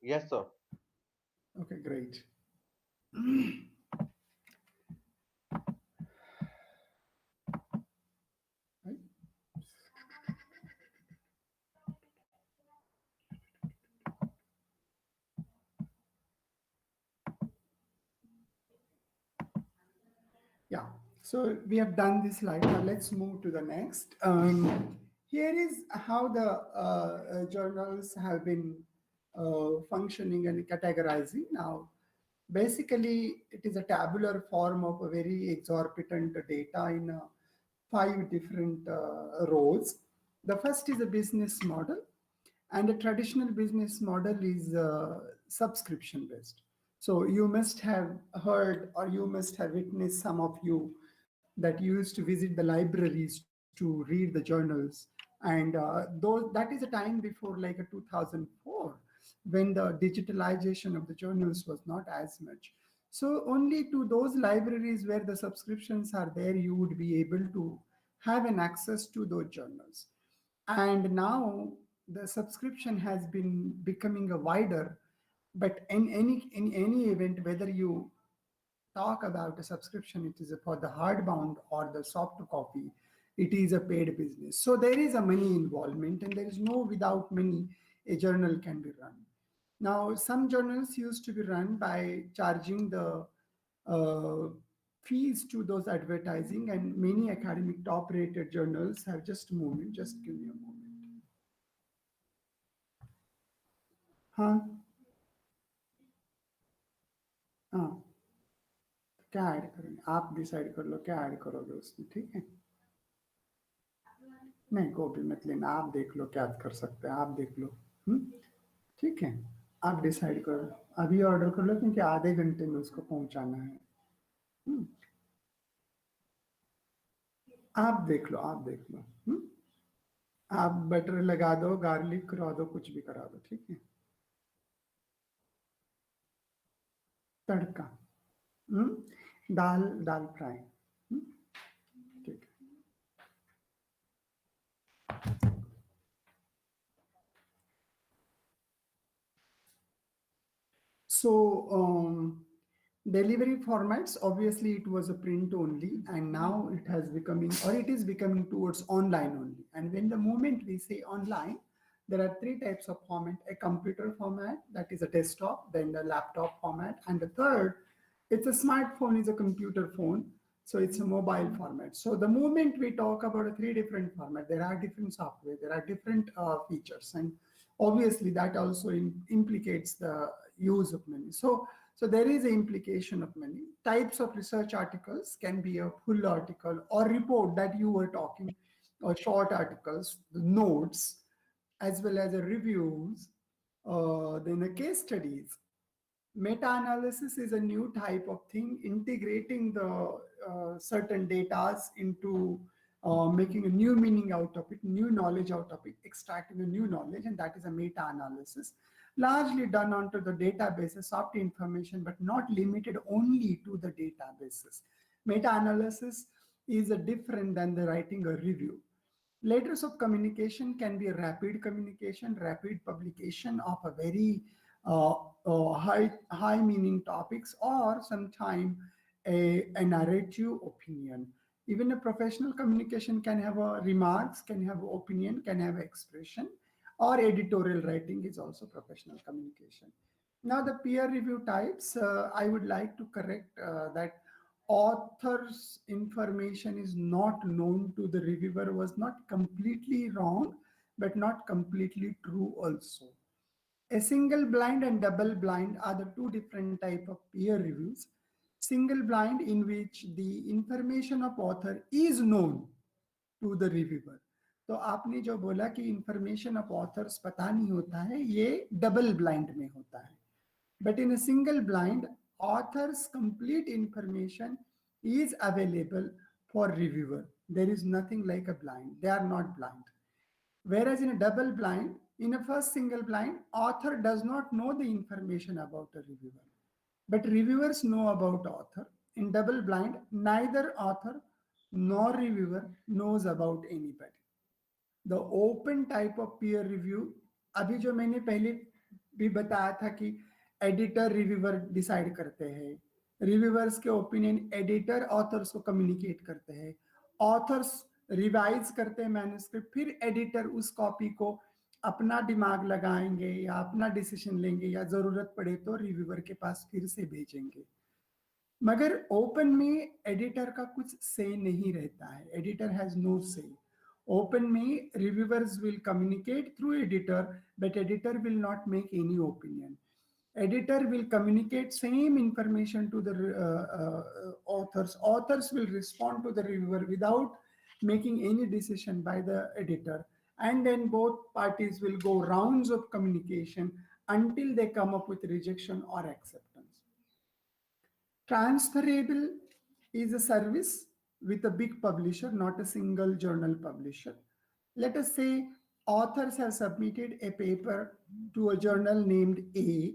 Yes, sir. Okay, great. Right. Yeah, so we have done this slide. Now let's move to the next. Here is how the journals have been functioning and categorizing. Now, basically, it is a tabular form of a very exorbitant data in 5 different rows. The first is a business model, and a traditional business model is subscription based. So you must have heard, or you must have witnessed, some of you, that used to visit the libraries to read the journals. And that is a time before like a 2004, when the digitalization of the journals was not as much. So only to those libraries where the subscriptions are there, you would be able to have an access to those journals. And now the subscription has been becoming a wider. But in any event, whether you talk about a subscription, it is for the hardbound or the soft copy, it is a paid business. So there is a money involvement, and there is no without money a journal can be run. Now, some journals used to be run by charging the uh, fees to those advertising, and many academic top rated journals have just a moment. Just give me a moment. हाँ हाँ, क्या add करेंगे आप decide कर लो, क्या add करोगे उसमें, ठीक है। नहीं, गोभी मत लेना, आप देख लो क्या कर सकते हैं, आप देख लो। ठीक है, आप डिसाइड करो, अभी ऑर्डर कर लो, क्योंकि आधे घंटे में उसको पहुंचाना है। हम्म, आप देख लो, आप देख लो। आप बटर लगा दो, गार्लिक करा दो, कुछ भी करा दो, ठीक है। तड़का, दाल दाल फ्राई, ठीक है। So, delivery formats, obviously it was a print only, and now it has becoming, or it is becoming towards online only. And when the moment we say online, there are 3 types of format: a computer format, that is a desktop, then the laptop format, and the third, it's a smartphone, is a computer phone. So it's a mobile format. So the moment we talk about a 3 different format, there are different software, there are different features, and obviously that also implicates the use of money. So there is an implication of many types of research articles. Can be a full article or report that you were talking, or short articles, the notes, as well as the reviews, then the case studies. Meta-analysis is a new type of thing, integrating the certain data into making a new meaning out of it, new knowledge out of it, extracting a new knowledge, and that is a meta-analysis. Largely done onto the databases, soft information, but not limited only to the databases. Meta-analysis is a different than the writing a review. Letters of communication can be a rapid communication, rapid publication of a very high meaning topics, or sometime a narrative opinion. Even a professional communication can have a remarks, can have opinion, can have expression, or editorial writing is also professional communication. Now the peer review types, I would like to correct that author's information is not known to the reviewer was not completely wrong, but not completely true also. A single blind and double blind are the 2 different type of peer reviews. Single blind, in which the information of author is known to the reviewer. तो आपने जो बोला कि information of authors पता नहीं होता है, ये डबल ब्लाइंड में होता है. But in a single blind, author's complete information is available for reviewer. There is nothing like a blind. They are not blind. Whereas in a double blind, in a first single blind, author does not know the information about a reviewer, but reviewers know about author. In double blind, neither author nor reviewer knows about anybody. The open type of peer review, अभी जो मैंने पहले भी बताया था कि editor reviewer decide करते हैं, रिव्यूअर्स के ओपिनियन एडिटर ऑथर्स को कम्युनिकेट करते हैं, ऑथर्स रिवाइज करते हैं मैन्युस्क्रिप्ट, फिर एडिटर उस कॉपी को अपना दिमाग लगाएंगे या अपना डिसीजन लेंगे या जरूरत पड़े तो रिव्यूअर के पास फिर से भेजेंगे। मगर ओपन में एडिटर का कुछ से नहीं रहता है, एडिटर हैज नो से। ओपन में reviewers will communicate through editor, but editor will not make any opinion. Editor will communicate same information to the authors. Authors will respond to the reviewer without making any decision by the editor. And then both parties will go rounds of communication until they come up with rejection or acceptance. Transferable is a service with a big publisher, not a single journal publisher. Let us say authors have submitted a paper to a journal named A,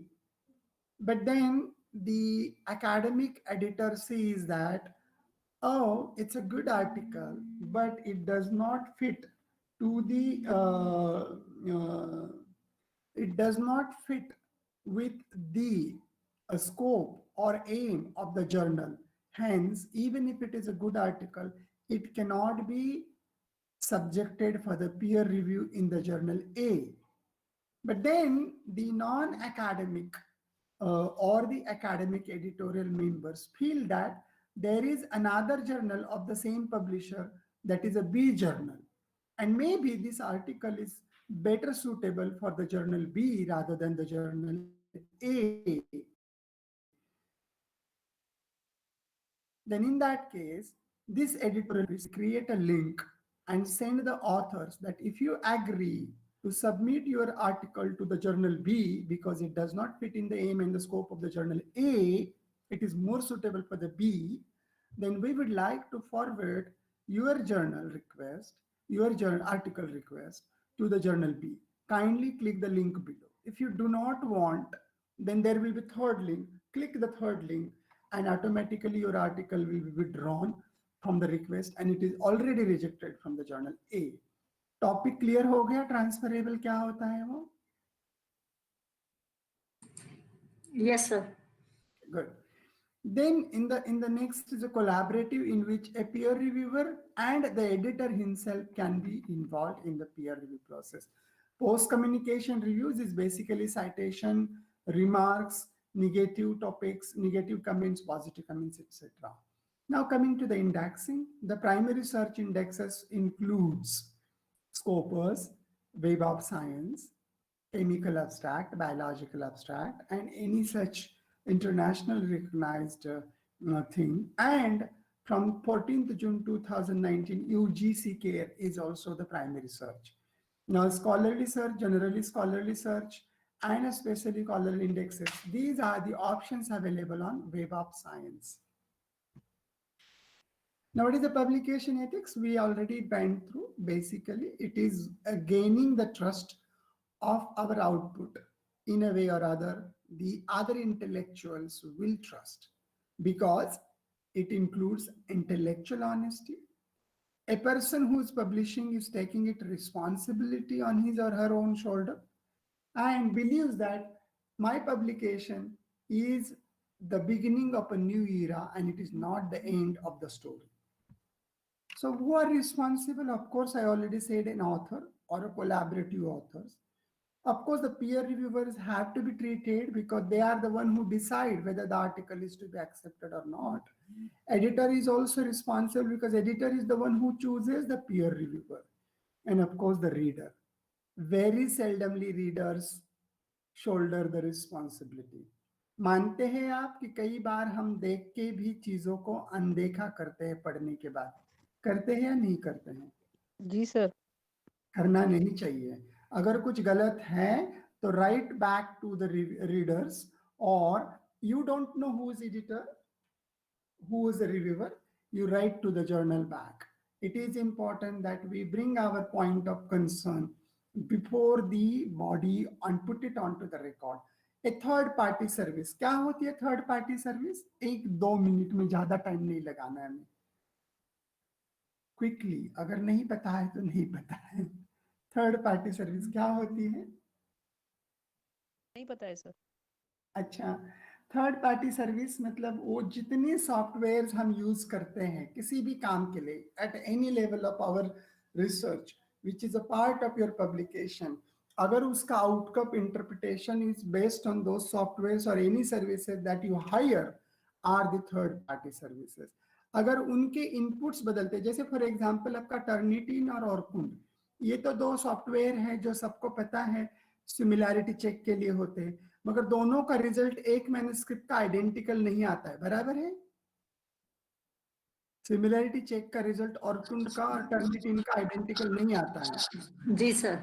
but then the academic editor sees that, oh, it's a good article, but it does not fit to the it does not fit with the scope or aim of the journal. Hence, even if it is a good article, it cannot be subjected for the peer review in the journal A. But then the non-academic or the academic editorial members feel that there is another journal of the same publisher that is a B journal, and maybe this article is better suitable for the journal B rather than the journal A. Then in that case, this editorial will create a link and send the authors that if you agree to submit your article to the journal B because it does not fit in the aim and the scope of the journal A, it is more suitable for the B, then we would like to forward your journal request, your journal article request to the journal B. Kindly click the link below. If you do not want, then there will be third link. Click the third link and automatically your article will be withdrawn from the request and it is already rejected from the journal A. Topic clear हो गया? Transferable क्या होता है वो? Yes, sir. Good. Then in the next is a collaborative in which a peer reviewer and the editor himself can be involved in the peer review process. Post communication reviews is basically citation, remarks, negative topics, negative comments, positive comments, etc. Now coming to the indexing, the primary search indexes includes Scopus, Web of Science, Chemical Abstract, Biological Abstract, and any such international recognized thing. And from 14th June 2019, UGC-CARE is also the primary search. Now, scholarly search, generally scholarly search, and especially scholarly indexes. These are the options available on Web of Science. Now, what is the publication ethics? We already went through. Basically, it is gaining the trust of our output in a way or other. The other intellectuals will trust because it includes intellectual honesty. A person who is publishing is taking it responsibility on his or her own shoulder and believes that my publication is the beginning of a new era and it is not the end of the story. So who are responsible? Of course, I already said an author or a collaborative authors. Of course, the peer reviewers have to be treated because they are the one who decide whether the article is to be accepted or not. Editor is also responsible because editor is the one who chooses the peer reviewer. And of course, the reader. Very seldomly readers shoulder the responsibility. मानते हैं आप कि कई बार हम देख के भी चीजों को अनदेखा करते हैं पढ़ने के बाद? करते हैं या नहीं करते हैं? जी सर। करना नहीं चाहिए. अगर कुछ गलत है तो write back to the readers, और you don't know who is editor, who is the reviewer, you write to the journal back. It is important that we bring our point of concern before the body and put it onto the record. A third party service. क्या होती है third party service? 1-2 minute में ज्यादा time नहीं लगाना है हमें. Quickly, अगर नहीं पता है तो नहीं पता है. थर्ड पार्टी सर्विस क्या होती है? नहीं पता है सर। अच्छा, थर्ड पार्टी सर्विस मतलब वो जितने सॉफ्टवेयर हम यूज करते हैं किसी भी काम के लिए at any level of our research which is a part of your publication, अगर उसका outcome interpretation is based on दो सॉफ्टवेयर और any services that you hire are the third party services. अगर उनके इनपुट्स बदलते, जैसे फॉर एग्जांपल आपका Turnitin और ऑर्कुंड, ये तो दो सॉफ्टवेयर हैं जो सबको पता है सिमिलैरिटी चेक के लिए होते हैं, मगर दोनों का रिजल्ट एक मैन्युस्क्रिप्ट का आइडेंटिकल नहीं आता है, बराबर है। सिमिलैरिटी चेक का रिजल्ट ऑर्कुंड का और टर्निटिन का आइडेंटिकल नहीं आता है। जी सर।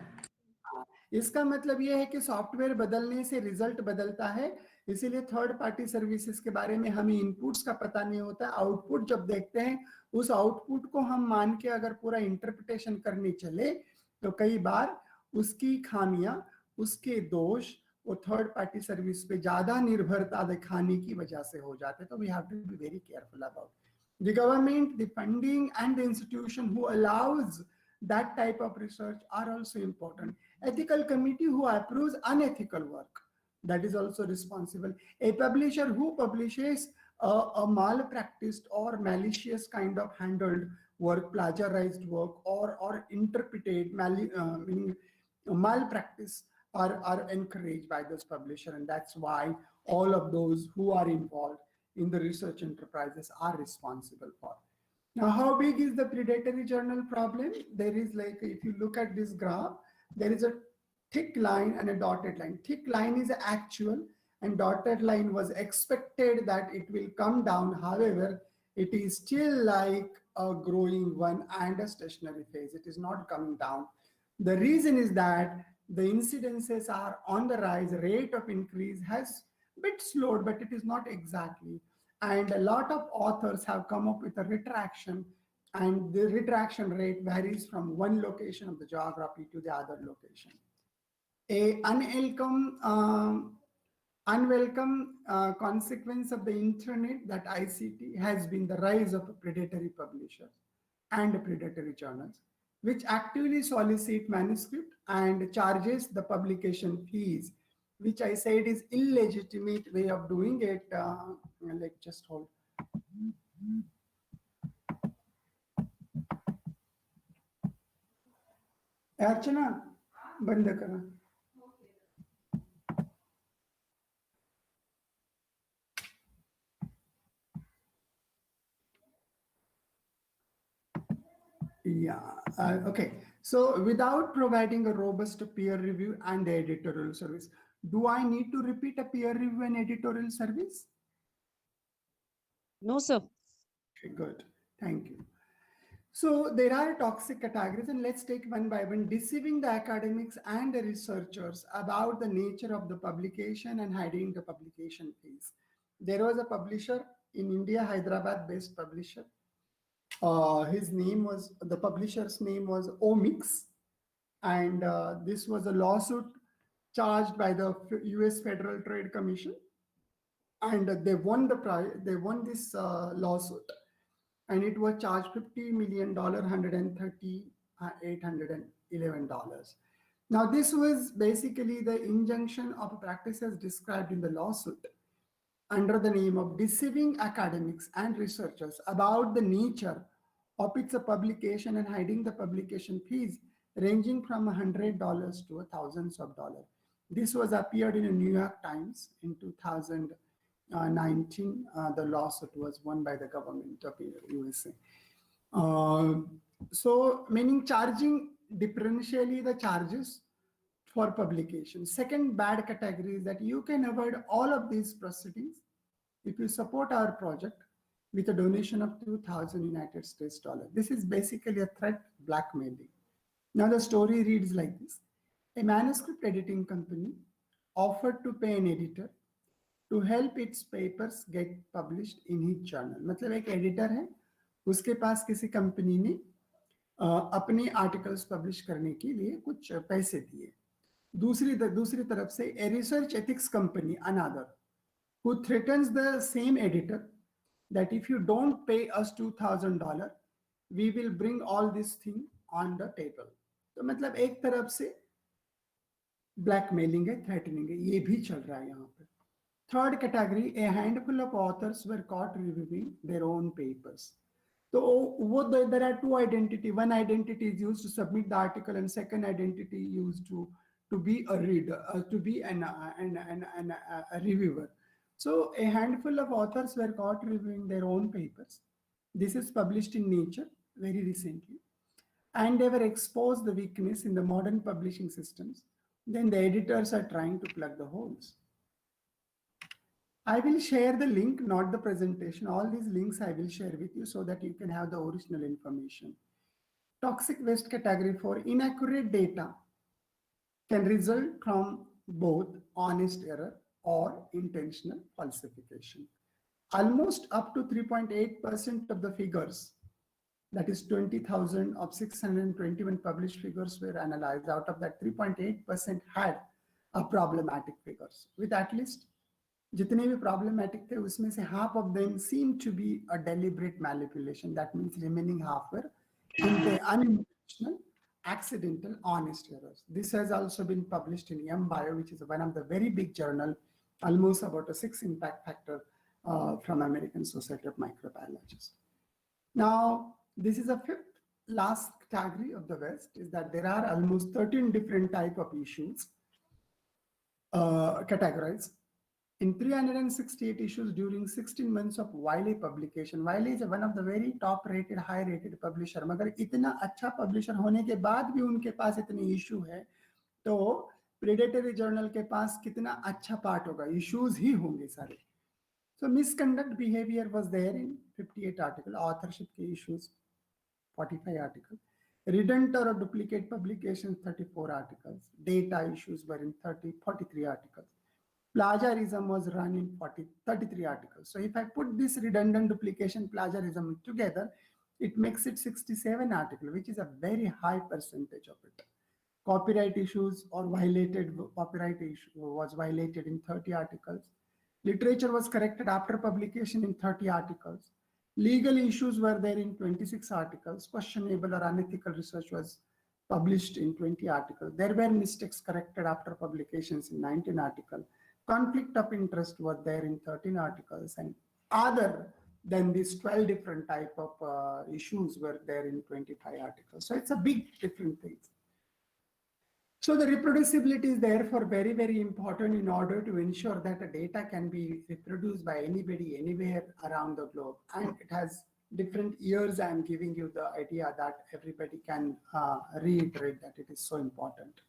इसका मतलब यह है कि सॉफ्टवेयर बदलने से रिजल्ट बदलता है, इसीलिए थर्ड पार्टी सर्विसेज के बारे में हमें इनपुट्स का पता नहीं होता। आउटपुट जब देखते हैं उस आउटपुट को हम मान के अगर पूरा इंटरप्रिटेशन करने चले तो कई बार उसकी खामियां, उसके दोष वो थर्ड पार्टी सर्विस पे ज्यादा निर्भरता दिखाने की वजह से हो जाते, तो we have to be very careful about the government, the funding and the institution who allows that type of research are also important. Ethical committee who approves unethical work, that is also responsible. A publisher who publishes a malpracticed or malicious kind of handled work, plagiarized work, or interpreted meaning malpractice are encouraged by this publisher, and that's why all of those who are involved in the research enterprises are responsible for. Now, how big is the predatory journal problem? There is, like, if you look at this graph, there is a thick line and a dotted line. Thick line is actual and dotted line was expected that it will come down. However, it is still like a growing one and a stationary phase. It is not coming down. The reason is that the incidences are on the rise. Rate of increase has bit slowed, but it is not exactly. And a lot of authors have come up with a retraction, and the retraction rate varies from one location of the geography to the other location. A unwelcome consequence of the internet, that ICT, has been the rise of predatory publishers and predatory journals, which actively solicit manuscript and charges the publication fees, which I said is illegitimate way of doing it. Like, just hold. अर्चना बंद करा. Yeah, okay. So without providing a robust peer review and editorial service, do I need to repeat a peer review and editorial service? No, sir. Okay, good. Thank you. So there are toxic categories, and let's take one by one. Deceiving the academics and the researchers about the nature of the publication and hiding the publication fees. There was a publisher in India, Hyderabad-based publisher. The publisher's name was Omix, and this was a lawsuit charged by the US Federal Trade Commission, and they won this lawsuit, and it was charged $50 million, $138,811. Now, this was basically the injunction of practices described in the lawsuit under the name of deceiving academics and researchers about the nature of its publication and hiding the publication fees ranging from $100 to thousands of dollars. This was appeared in the New York Times in 2019. The lawsuit was won by the government of USA. So, meaning charging differentially the charges for publication. Second bad category is that you can avoid all of these proceedings if you support our project with a donation of 2,000 United States dollars. This is basically a threat, blackmailing. Now the story reads like this. A manuscript editing company offered to pay an editor to help its papers get published in his journal. मतलब एक editor है, उसके पास किसी company ने अपने articles publish करने के लिए कुछ पैसे दिए. दूसरी तरफ से a research ethics company, another, who threatens the same editor that if you don't pay us $2,000, we will bring all this thing on the table. तो मतलब एक तरफ से ब्लैकमेलिंग है, थ्रेटनिंग है, ये भी चल रहा है यहाँ पे। Third category, A handful of authors were caught reviewing their own papers. तो वो there are two identity. One identity is used to submit the article, and second identity used to be a reader, to be a reviewer. So a handful of authors were caught reviewing their own papers. This is published in Nature very recently, and they were exposed the weakness in the modern publishing systems. Then the editors are trying to plug the holes. I will share the link, not the presentation. All these links I will share with you so that you can have the original information. Toxic waste category 4, inaccurate data can result from both honest error or intentional falsification. Almost up to 3.8% of the figures, that is 20,000 of 621 published figures were analyzed. Out of that, 3.8% had a problematic figures with at least जितने भी problematic थे उसमें से half of them seem to be a deliberate manipulation. That means remaining half were unintentional, accidental, honest errors. This has also been published in MBio, which is one of the very big journal, almost about a 6 impact factor from American Society of Microbiologists. Now, this is a fifth last category of the West, is that there are almost 13 different type of issues categorized. In 368 issues during 16 months of Wiley publication. Wiley is one of the very top rated, high rated publisher. मगर इतना अच्छा publisher होने के बाद भी उनके पास इतने issue है, तो predatory journal के पास कितना अच्छा part होगा, issues ही होंगे सारे. So misconduct behavior was there in 58 articles, authorship के issues 45 articles, redundant or duplicate publications 34 articles, data issues were in 43 articles. Plagiarism was run in 33 articles. So if I put this redundant duplication plagiarism together, it makes it 67 articles, which is a very high percentage of it. Copyright issues or copyright issue was violated in 30 articles. Literature was corrected after publication in 30 articles. Legal issues were there in 26 articles. Questionable or unethical research was published in 20 articles. There were mistakes corrected after publications in 19 articles. Conflict of interest were there in 13 articles, and other than these 12 different type of issues were there in 25 articles. So it's a big different things. So the reproducibility is therefore very, very important in order to ensure that the data can be reproduced by anybody, anywhere around the globe. And it has different years. I'm giving you the idea that everybody can reiterate that it is so important.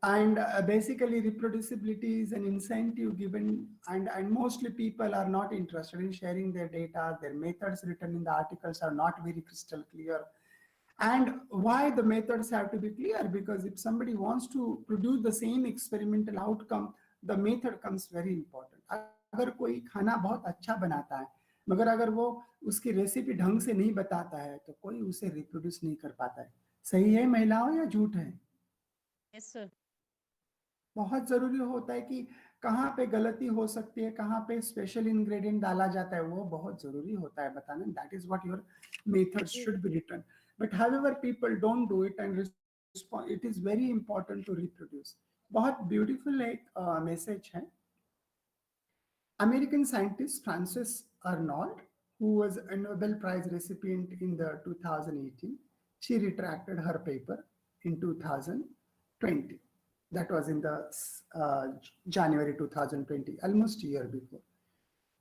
And basically reproducibility is an incentive given, and mostly people are not interested in sharing their data. Their methods written in the articles are not very crystal clear. And why the methods have to be clear? Because if somebody wants to produce the same experimental outcome, the method comes very important. अगर कोई खाना बहुत अच्छा बनाता है, मगर अगर वो उसकी रेसिपी ढंग से नहीं बताता है, तो कोई उसे रिप्रोड्यूस नहीं कर पाता है. सही है महिलाओं या झूठ है? Yes, sir. बहुत जरूरी होता है कि कहाँ पे गलती हो सकती है, कहाँ पे स्पेशल इंग्रेडिएंट डाला जाता है, वो बहुत जरूरी होता है बताना. That is what your methods should be written. But however people don't do it and respond. It is very important to reproduce. बहुत ब्यूटीफुल एक मैसेज है. American scientist Francis Arnold, who was a Nobel Prize recipient in the 2018, she retracted her paper in 2020. That was in the January 2020, almost a year before.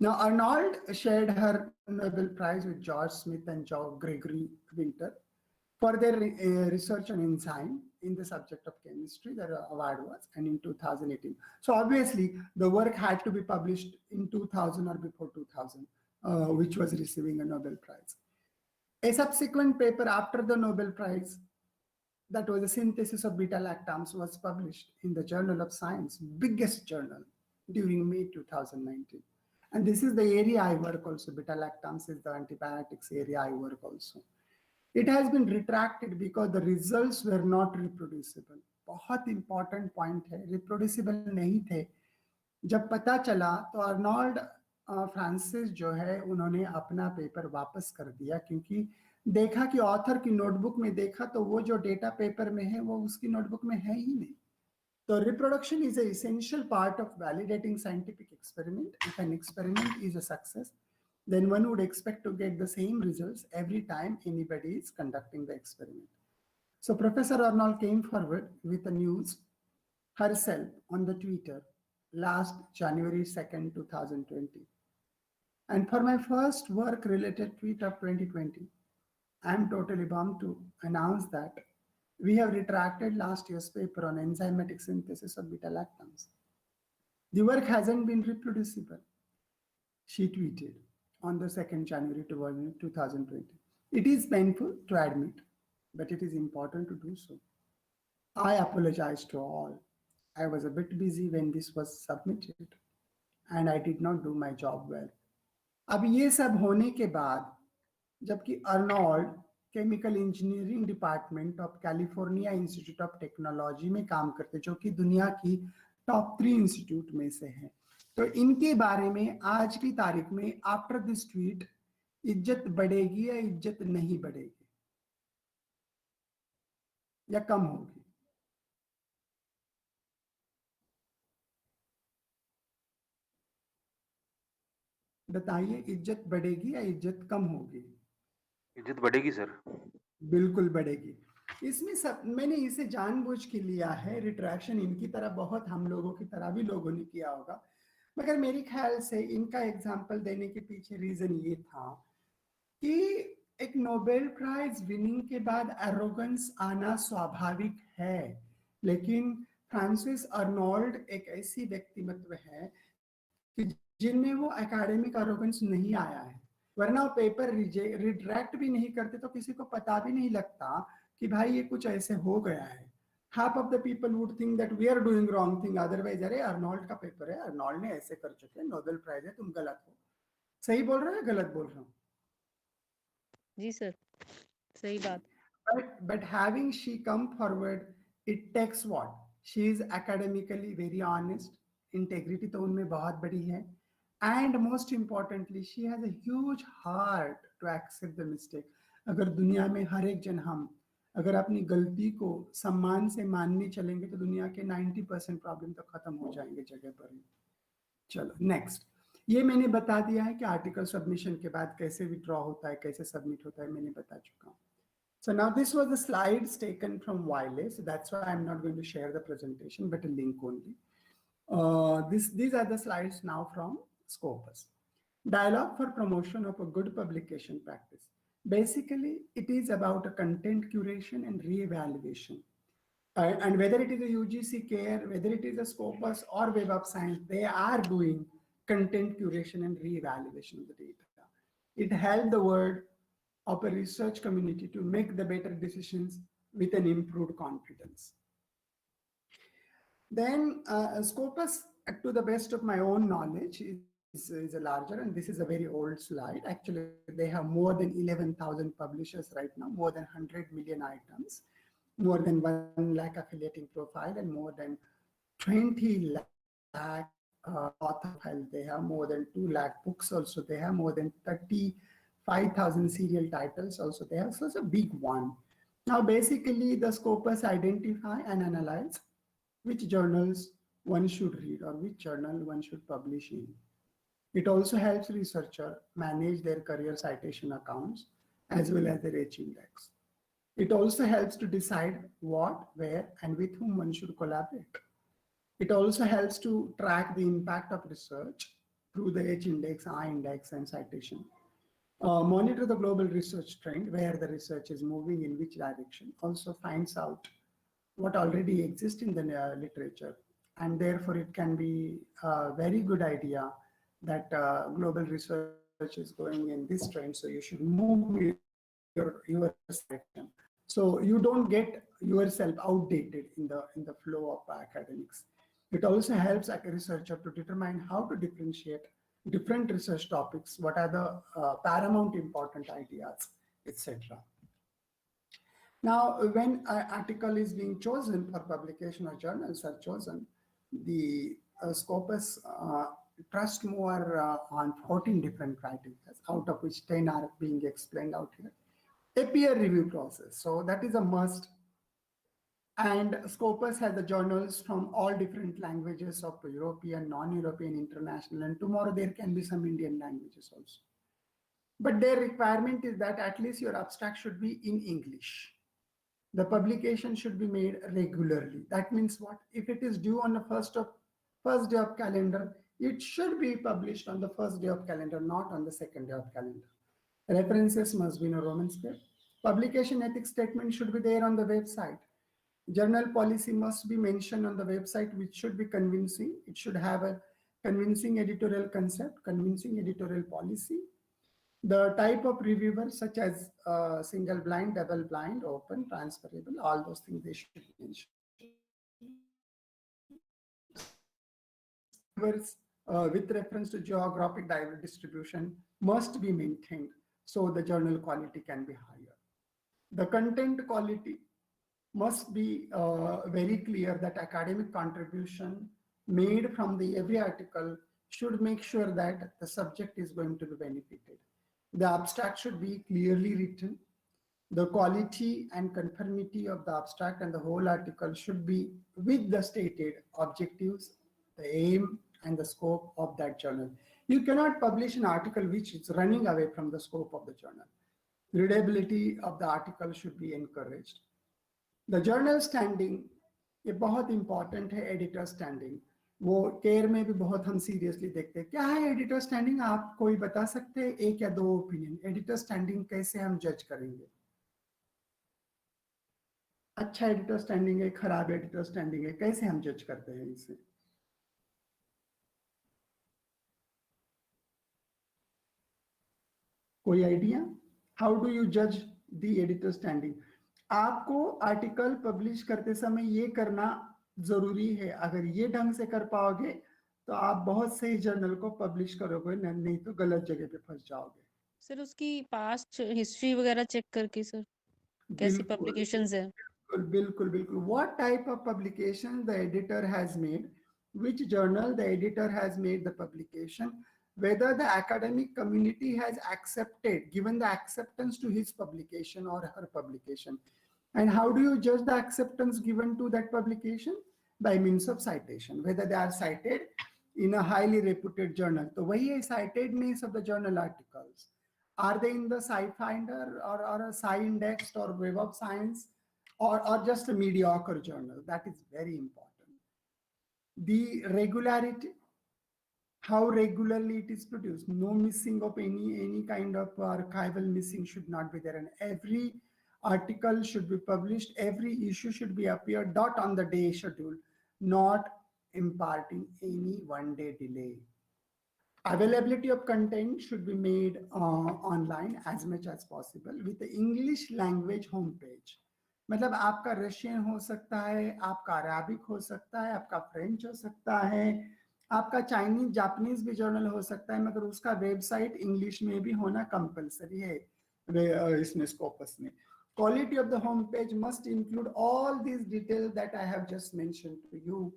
Now, Arnold shared her Nobel Prize with George Smith and Gregory Winter for their research on enzyme in the subject of chemistry. Their award was, and in 2018. So obviously, the work had to be published in 2000 or before 2000, which was receiving a Nobel Prize. A subsequent paper after the Nobel Prize, that was a synthesis of beta-lactams, was published in the Journal of Science, biggest journal, during May 2019. And this is the area I work also. Beta-lactams is the antibiotics area I work also. It has been retracted because the results were not reproducible. बहुत important point है, reproducible नहीं थे. जब पता चला तो Arnold Francis जो है उन्होंने अपना पेपर वापस कर दिया, क्योंकि देखा कि ऑथर की नोटबुक में देखा तो वो जो डेटा पेपर में है वो उसकी नोटबुक में है ही नहीं. So reproduction is an essential part of validating scientific experiment. If an experiment is a success, then one would expect to get the same results every time anybody is conducting the experiment. So Professor Arnold came forward with the news herself on the Twitter last January 2nd, 2020. And for my first work-related tweet of 2020, I'm totally bummed to announce that we have retracted last year's paper on enzymatic synthesis of beta-lactams. The work hasn't been reproducible, she tweeted on the 2nd January 2020. It is painful to admit, but it is important to do so. I apologize to all. I was a bit busy when this was submitted and I did not do my job well. अब ये सब होने के बाद जबकि Arnold chemical engineering department of California institute of technology में काम करते जो कि दुनिया की टॉप 3 इंस्टीट्यूट में से है, तो इनके बारे में आज की तारीख में आफ्टर दिस ट्वीट इज्जत बढ़ेगी या इज्जत नहीं बढ़ेगी या कम होगी? बताइए, इज्जत बढ़ेगी या इज्जत कम होगी? इज्जत बढ़ेगी सर। बिल्कुल बढ़ेगी। इसमें सब मैंने इसे जानबूझ के लिया है, रिट्रैक्शन इनकी तरह बहुत हम लोगों की तरह भी लोगों ने किया होगा, मगर मेरे ख्याल से इनका एग्जाम्पल देने के पीछे रीजन ये था कि एक नोबेल प्राइज विनिंग के बाद एरोगेंस आना स्वाभाविक है, लेकिन फ्रांसिस अर्नोल्ड एक ऐसी व्यक्तिमत्व है कि जिनमें वो एकेडमिक एरोगेंस नहीं आया है, वरना वो पेपर रिट्रैक्ट भी नहीं करते तो किसी को पता भी नहीं लगता कि भाई ये कुछ ऐसे हो गया है. Half of the people would think that we are doing wrong thing. Otherwise, अरे अर्नोल्ड का पेपर है, अर्नोल्ड ने ऐसे कर चुके, नोबेल प्राइज है, तुम गलत हो. सही बोल रहे हो या गलत बोल रहा हूँ? जी सर, सही बात. But having she come forward, it takes what? She is academically very honest. Integrity तो उनमें बहुत बड़ी है. And most importantly, she has a huge heart to accept the mistake. अगर दुनिया में हर एक जन हम अगर अपनी गलती को सम्मान से मानने चलेंगे तो दुनिया के 90% प्रॉब्लम तो खत्म हो जाएंगे जगह पर ही. चलो नेक्स्ट. ये मैंने बता दिया है कि आर्टिकल सबमिशन के बाद कैसे विड्रॉ होता है, कैसे सबमिट होता है, मैंने बता चुका हूँ. So now this was the slides taken from Wiley. So that's why I'm not going to share the presentation, but a link only. These are the slides now from Scopus. Dialogue for promotion of a good publication practice. Basically, it is about a content curation and re-evaluation. And whether it is a UGC CARE, whether it is a Scopus or Web of Science, they are doing content curation and re-evaluation of the data. It helped the world of a research community to make the better decisions with an improved confidence. Then Scopus, to the best of my own knowledge, is a larger, and this is a very old slide. Actually, they have more than 11,000 publishers right now, more than 100 million items, more than 1 lakh affiliating profile, and more than 20 lakh author files. They have more than 2 lakh books also. They have more than 35,000 serial titles also. They have, so it's a big one. Now, basically, the Scopus identify and analyze which journals one should read or which journal one should publish in. It also helps researchers manage their career citation accounts as well as their H index. It also helps to decide what, where, and with whom one should collaborate. It also helps to track the impact of research through the H index, I index, and citation. Monitor the global research trend, where the research is moving in which direction. Also finds out what already exists in the literature, and therefore it can be a very good idea that global research is going in this trend, so you should move your direction, so you don't get yourself outdated in the flow of academics. It also helps a researcher to determine how to differentiate different research topics, what are the paramount important ideas, etc. Now, when an article is being chosen for publication or journals are chosen, the Scopus trust more on 14 different criteria, out of which 10 are being explained out here. A peer review process, so that is a must. And Scopus has the journals from all different languages of European, non-European, international, and tomorrow there can be some Indian languages also. But their requirement is that at least your abstract should be in English. The publication should be made regularly. That means what? If it is due on the first day of calendar, it should be published on the first day of calendar, not on the second day of calendar. References must be in a Roman script. Publication ethics statement should be there on the website. Journal policy must be mentioned on the website, which should be convincing. It should have a convincing editorial concept, convincing editorial policy. The type of reviewer, such as single blind, double blind, open, transferable, all those things they should mention. With reference to geographic distribution must be maintained so the journal quality can be higher. The content quality must be very clear that academic contribution made from the every article should make sure that the subject is going to be benefited. The abstract should be clearly written. The quality and conformity of the abstract and the whole article should be with the stated objectives, the aim, and the scope of that journal. You cannot publish an article which is running away from the scope of the journal. Readability of the article should be encouraged. The journal standing, ये बहुत important है editor standing. वो care में भी बहुत हम seriously देखते हैं. क्या है एडिटर स्टैंडिंग? आप कोई बता सकते हैं एक या दो ओपिनियन? एडिटर स्टैंडिंग कैसे हम जज करेंगे? अच्छा एडिटर स्टैंडिंग है, खराब एडिटर स्टैंडिंग है, कैसे हम जज करते हैं इसे? कोई आइडिया? हाउ डू यू जज द एडिटर स्टैंडिंग? आपको आर्टिकल पब्लिश करते समय ये करना जरूरी है. अगर ये ढंग से कर पाओगे तो आप बहुत सही जर्नल को पब्लिश करोगे, नहीं तो गलत जगह पे फंस जाओगे. सर उसकी पास्ट हिस्ट्री वगैरह चेक करके सर कैसी पब्लिकेशंस है? बिल्कुल बिल्कुल. What type of publication the editor has made, which journal the editor has made the publication, whether the academic community has accepted, given the acceptance to his publication or her publication. And how do you judge the acceptance given to that publication? By means of citation, whether they are cited in a highly reputed journal. So वही है citedness of the journal articles. Are they in the SciFinder or a SciIndex or Web of Science or just a mediocre journal? That is very important. The regularity, how regularly it is produced. No missing of any kind of archival missing should not be there. And every article should be published, every issue should be appeared dot on the day schedule, not imparting any one-day delay. Availability of content should be made online as much as possible with the English language homepage. मतलब आपका Russian हो सकता है, आपका Arabic हो सकता है, आपका फ्रेंच हो सकता है, आपका चाइनीज जापानीज भी जर्नल हो सकता है, मगर उसका वेबसाइट इंग्लिश में भी होना कंपलसरी है इसमें स्कोपस में. Quality of the homepage must include all these details that I have just mentioned to you,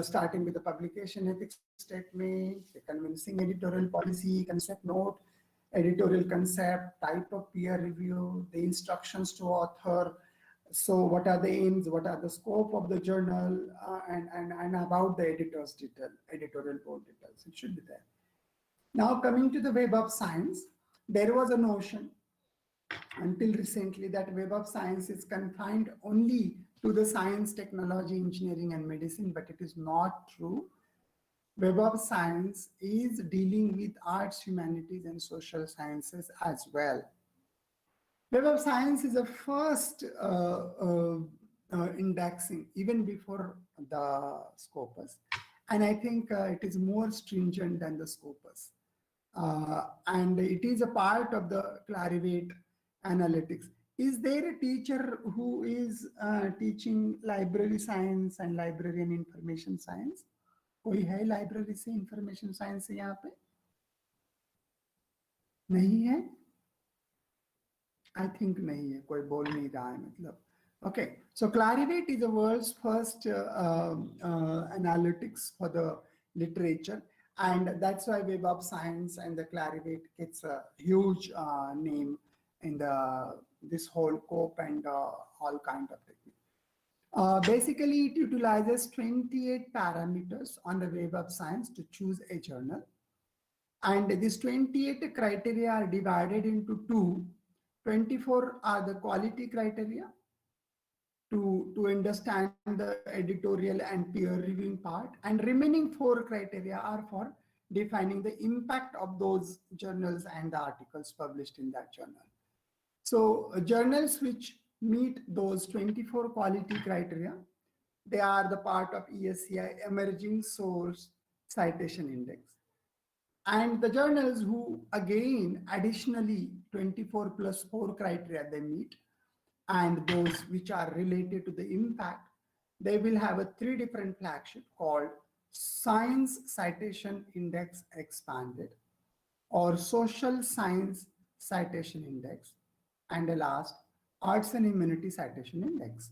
starting with the publication ethics statement, the convincing editorial policy, concept note, editorial concept, type of peer review, the instructions to author. So what are the aims, what are the scope of the journal, and about the editor's detail, editorial board details. It should be there. Now coming to the Web of Science, there was a notion until recently that Web of Science is confined only to the science, technology, engineering, and medicine, but it is not true. Web of Science is dealing with arts, humanities, and social sciences as well. Web of Science is a first indexing even before the Scopus. And I think it is more stringent than the Scopus. And it is a part of the Clarivate analytics. Is there a teacher who is teaching library science and library and information science? कोई है library से information science से यहाँ पे? नहीं है? I think नहीं है, कोई बोल नहीं रहा है मतलब. Okay, so Clarivate is the world's first analytics for the literature, and that's why Web of Science and the Clarivate gets a huge name in this whole COPE and all kind of technique. Basically, it utilizes 28 parameters on the Web of Science to choose a journal. And these 28 criteria are divided into two. 24 are the quality criteria to understand the editorial and peer reviewing part. And remaining 4 criteria are for defining the impact of those journals and the articles published in that journal. So journals which meet those 24 quality criteria, they are the part of ESCI Emerging Source Citation Index. And the journals who again additionally 24 plus 4 criteria they meet, and those which are related to the impact, they will have a 3 different flagship called Science Citation Index Expanded or Social Science Citation Index, and the last, Arts and Humanity Citation Index.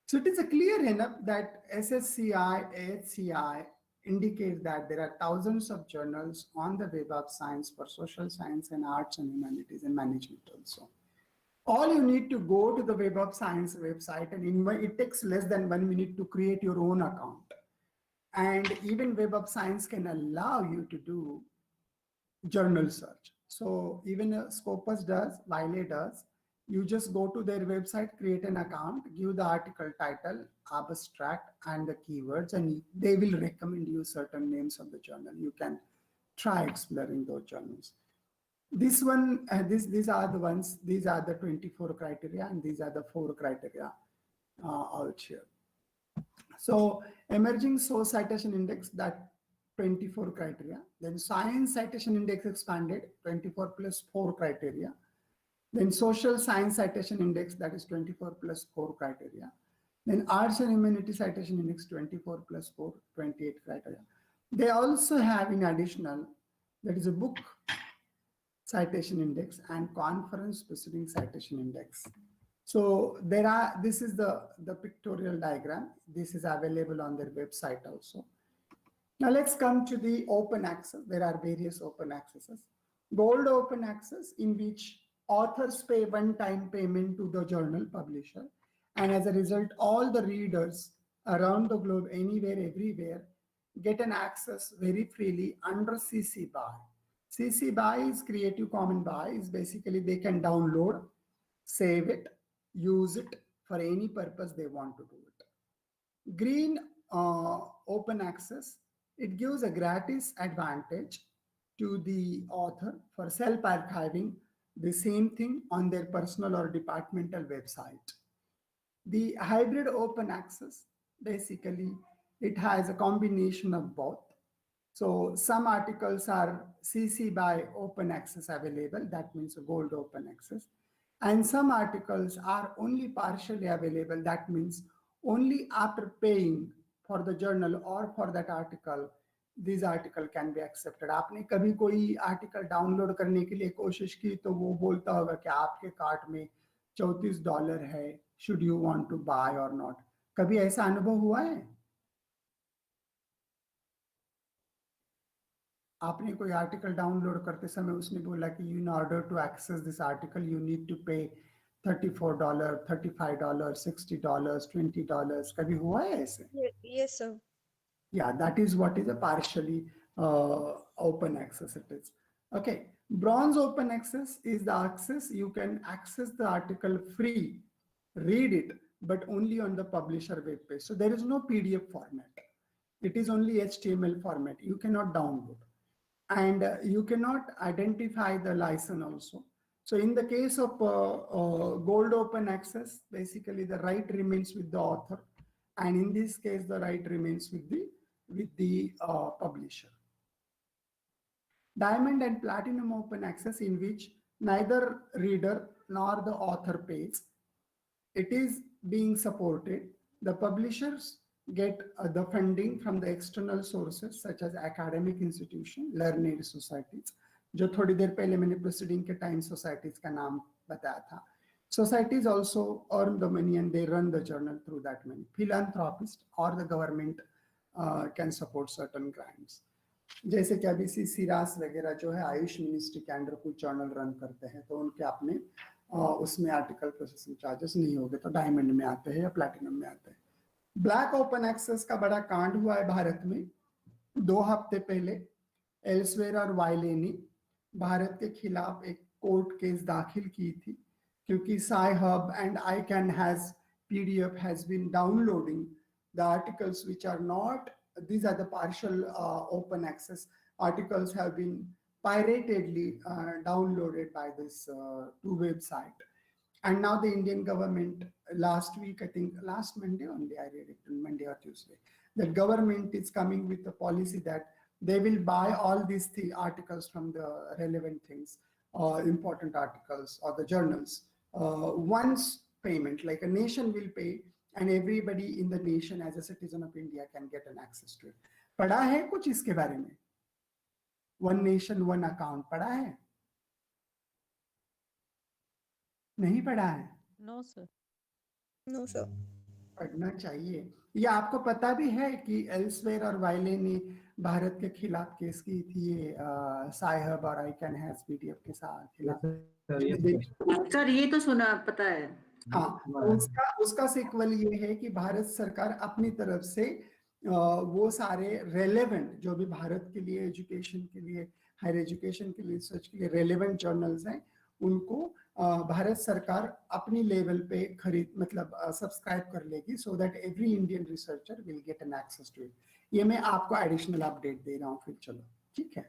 So it is clear enough that SSCI, AHCI indicates that there are thousands of journals on the Web of Science for social science and arts and humanities and management also. All you need to go to the Web of Science website, and it takes less than 1 minute to create your own account. And even Web of Science can allow you to do journal search. So even Scopus does, Wiley does. You just go to their website, create an account, give the article title, abstract, and the keywords, and they will recommend you certain names of the journal. You can try exploring those journals. This one, these are the ones, these are the 24 criteria, and these are the 4 criteria out here. So Emerging Source Citation Index, that 24 criteria. Then Science Citation Index Expanded, 24 plus 4 criteria. Then Social Science Citation Index, that is 24 plus 4 criteria. Then Arts and Humanity Citation Index, 24 plus 4, 28 criteria. They also have in additional, that is a Book Citation Index and Conference Proceeding Citation Index. So there are, this is the pictorial diagram. This is available on their website also. Now let's come to the open access. There are various open accesses. Gold open access, in which authors pay one-time payment to the journal publisher. And as a result, all the readers around the globe, anywhere, everywhere, get an access very freely under CC BY. CC BY is Creative Commons BY, is basically they can download, save it, use it for any purpose they want to do it. Green open access, it gives a gratis advantage to the author for self-archiving the same thing on their personal or departmental website. The hybrid open access, basically, it has a combination of both. So some articles are CC BY open access available, that means a gold open access. And some articles are only partially available, that means only after paying for the journal or for that article, this article can be accepted. आपने कभी कोई article download करने के लिए कोशिश की तो वो बोलता होगा कि आपके कार्ट में $34 है, should you want to buy or not? कभी ऐसा अनुभव हुआ है? आपने कोई आर्टिकल डाउनलोड करते समय उसने बोला कि in order to access this article you need to pay $34, $35, $60, $20. कभी हुआ है ऐसे? Yes, sir. Yeah, that is what is a partially open access it is. Okay, bronze open access is the access, you can access the article free, read it, but only on the publisher web page. So there is no PDF format. It is only HTML format. You cannot download. And you cannot identify the license also. So in the case of gold open access, basically the right remains with the author. And in this case, the right remains with the publisher. Diamond and platinum open access, in which neither reader nor the author pays. It is being supported. The publishers get the funding from the external sources such as academic institution, learned societies, जो थोड़ी देर पहले मैंने proceeding के time societies का नाम बताया था. Societies also earn the money and they run the journal through that money. Philanthropists or the government can support certain grants. जैसे कि अभी सिरास वगैरह जो है आयुष मिनिस्ट्री के अंडर कुछ जर्नल रन करते हैं तो उनके अपने उसमें आर्टिकल प्रोसेसिंग चार्जेस नहीं होंगे, तो डायमंड में आते हैं या प्लैटिनम में आते हैं। ब्लैक ओपन एक्सेस का बड़ा कांड हुआ है भारत में 2 हफ्ते पहले। एल्सवेयर और वाइले ने भारत के खिलाफ एक कोर्ट केस दाखिल की थी, क्योंकि SciHub and ICANN PDF has been downloading the articles which are not, these are the partial open access articles, have been piratedly downloaded by this two website. And now the Indian government, last week, I think last Monday only, I read it, Monday or Tuesday, the government is coming with a policy that they will buy all these articles from the relevant things, important articles or the journals. Once payment, like a nation will pay, and everybody in the nation as a citizen of India can get an access to it. पढ़ा है कुछ इसके बारे में? One nation, one account पढ़ा है? नहीं पढ़ा है? No, sir. No, sir. पढ़ना चाहिए। ये आपको पता भी है कि एल्सवेयर और वाइले ने भारत के खिलाफ केस की थी, ये SciHub और ICANN has PDF के साथ खिलाफ। सर ये तो सुना पता है। हाँ, उसका सिक्वल ये है कि भारत सरकार अपनी तरफ से वो सारे रेलेवेंट जो भी भारत के लिए एजुकेशन के लिए, हायर एजुकेशन के लिए, रिसर्च के लिए रेलेवेंट जर्नल्स हैं, उनको भारत सरकार अपनी लेवल पे मतलब सब्सक्राइब कर लेगी, so that every Indian researcher will get an access to it. ये मैं आपको एडिशनल अपडेट दे रहा हूँ फिर, चलो ठीक है।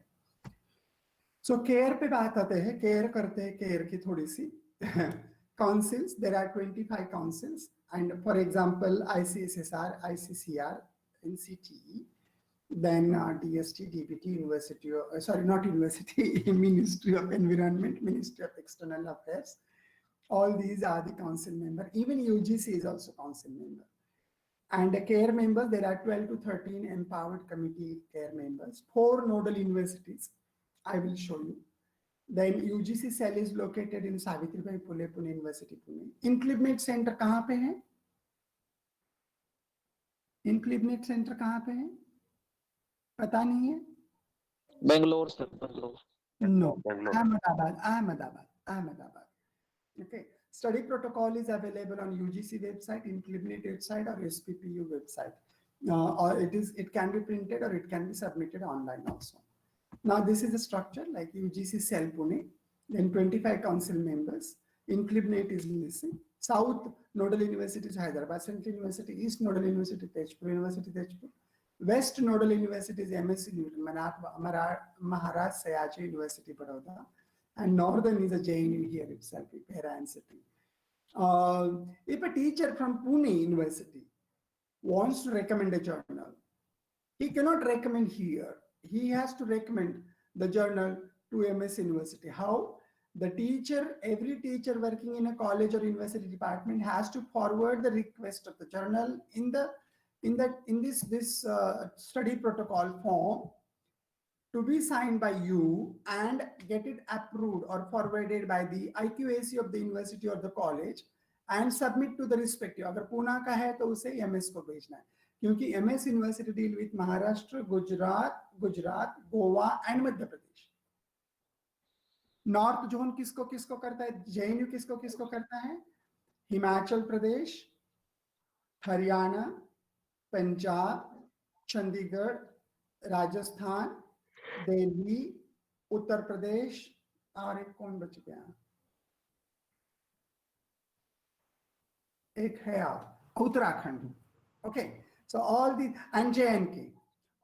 सो केयर पे बात आते हैं, केयर करते हैं, केयर की थोड़ी सी councils. There are 25 councils, and for example ICSSR, ICCR, NCTE, then DST, DBT, University, sorry, not university, Ministry of Environment, Ministry of External Affairs. All these are the council member. Even UGC is also council member. And the care members, there are 12 to 13 empowered committee care members, 4 nodal universities. I will show you. Then UGC cell is located in Savitribai Phule Pune University, Pune. Inclibnet Center कहाँ पे है? Inclibnet Center कहाँ पे है? पता नहीं है? Bangalore, sir. Bangalore. No. Bangalore. Ahmedabad. Okay. Study protocol is available on UGC website, Inclibnet website, or SPPU website. Or it can be printed or it can be submitted online also. Now this is the structure like UGC cell Pune, then 25 council members. Inclibnet is missing. South nodal universities Hyderabad Central University, East nodal university Tejpur University Tejpur, West nodal universities MSc Newton, Maharaj Sayaji University Baroda, and Northern is a JNU here itself, Pera City. If a teacher from Pune University wants to recommend a journal, he cannot recommend here. He has to recommend the journal to MS University. How? The teacher, every teacher working in a college or university department has to forward the request of the journal in this study protocol form to be signed by you and get it approved or forwarded by the IQAC of the university or the college and submit to the respective. अगर पूना का है तो उसे MS को भेजना है, क्योंकि MS university deal with Maharashtra, Gujarat, Goa and Madhya Pradesh. North zone किसको किसको करता है? JNU किसको किसको करता है? हिमाचल प्रदेश, हरियाणा, पंजाब, चंडीगढ़, राजस्थान, दिल्ली, उत्तर प्रदेश, और एक कौन बच गया? एक है Uttarakhand. Okay, so all these, and JNK,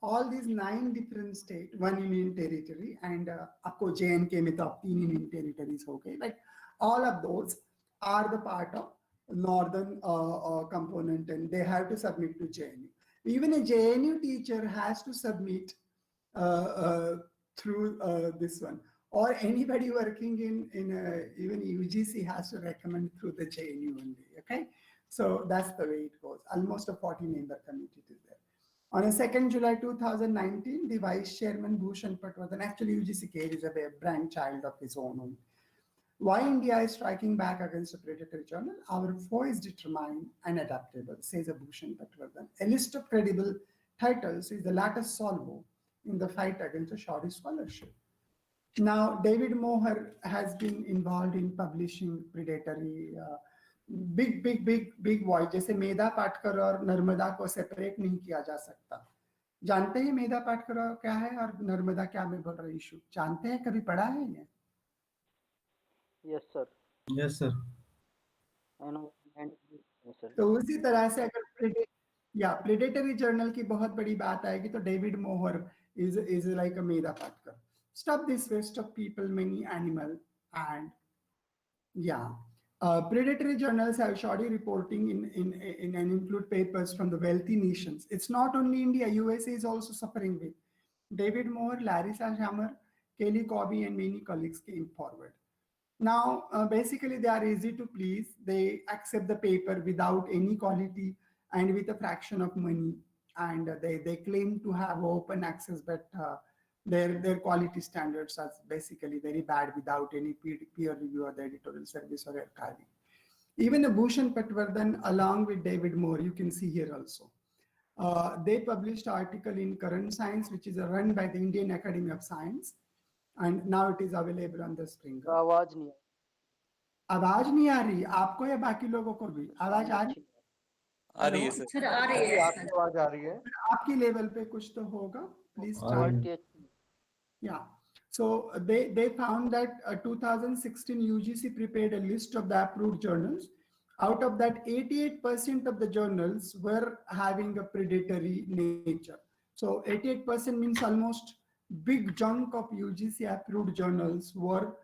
all these 9 different states, 1 union territory, and आपको JNK में तो अब 3 union territories हो गए, like all of those are the part of northern component, and they have to submit to JNU. Even a JNU teacher has to submit through this one, or anybody working in even UGC has to recommend through the JNU only. Okay. So that's the way it goes. Almost a 40-member committee is there. On a 2nd July 2019, the Vice Chairman Bhushan Patwardhan, actually UGC Care is a brainchild of his own. Why India is striking back against a predatory journal? Our foe is determined and adaptable, says a Bhushan Patwardhan. A list of credible titles is the latest salvo in the fight against a shoddy scholarship. Now, David Moher has been involved in publishing predatory big voice. जैसे मेधा पाटकर और नर्मदा को separate नहीं किया जा सकता. जानते हैं मेधा पाटकर क्या है और नर्मदा क्या में बोल रही इशू जानते हैं, कभी पढ़ा है ये? Yes, sir. Yes, sir. I know. And yes, sir. तो उसी तरह से अगर प्रेडेटरी जर्नल की बहुत बड़ी बात आएगी तो डेविड मोहर is like a Medha Patkar. Stop this waste of people, many animal, and yeah. Predatory journals have shoddy reporting in and include papers from the wealthy nations. It's not only India, USA is also suffering with. David Moore, Larissa Shammer, Kelly Cobby, and many colleagues came forward. Now, basically, they are easy to please. They accept the paper without any quality and with a fraction of money. And they claim to have open access, but their quality standards are basically very bad without any peer review or the editorial service or archiving. Even Bhushan Patwardhan, along with David Moore, you can see here also. They published article in Current Science, which is run by the Indian Academy of Science. And now it is available on the Springer. आवाज नहीं आवाज नहीं आ रही आपको या बाकी लोगों को भी? आवाज आ रही? आ रही है सर. सर आ रही है. आपकी आवाज आ रही है. आपकी लेवल पे कुछ तो होगा, please. Yeah, so they found that 2016 UGC prepared a list of the approved journals. Out of that, 88% of the journals were having a predatory nature. So 88% means almost big chunk of UGC approved journals were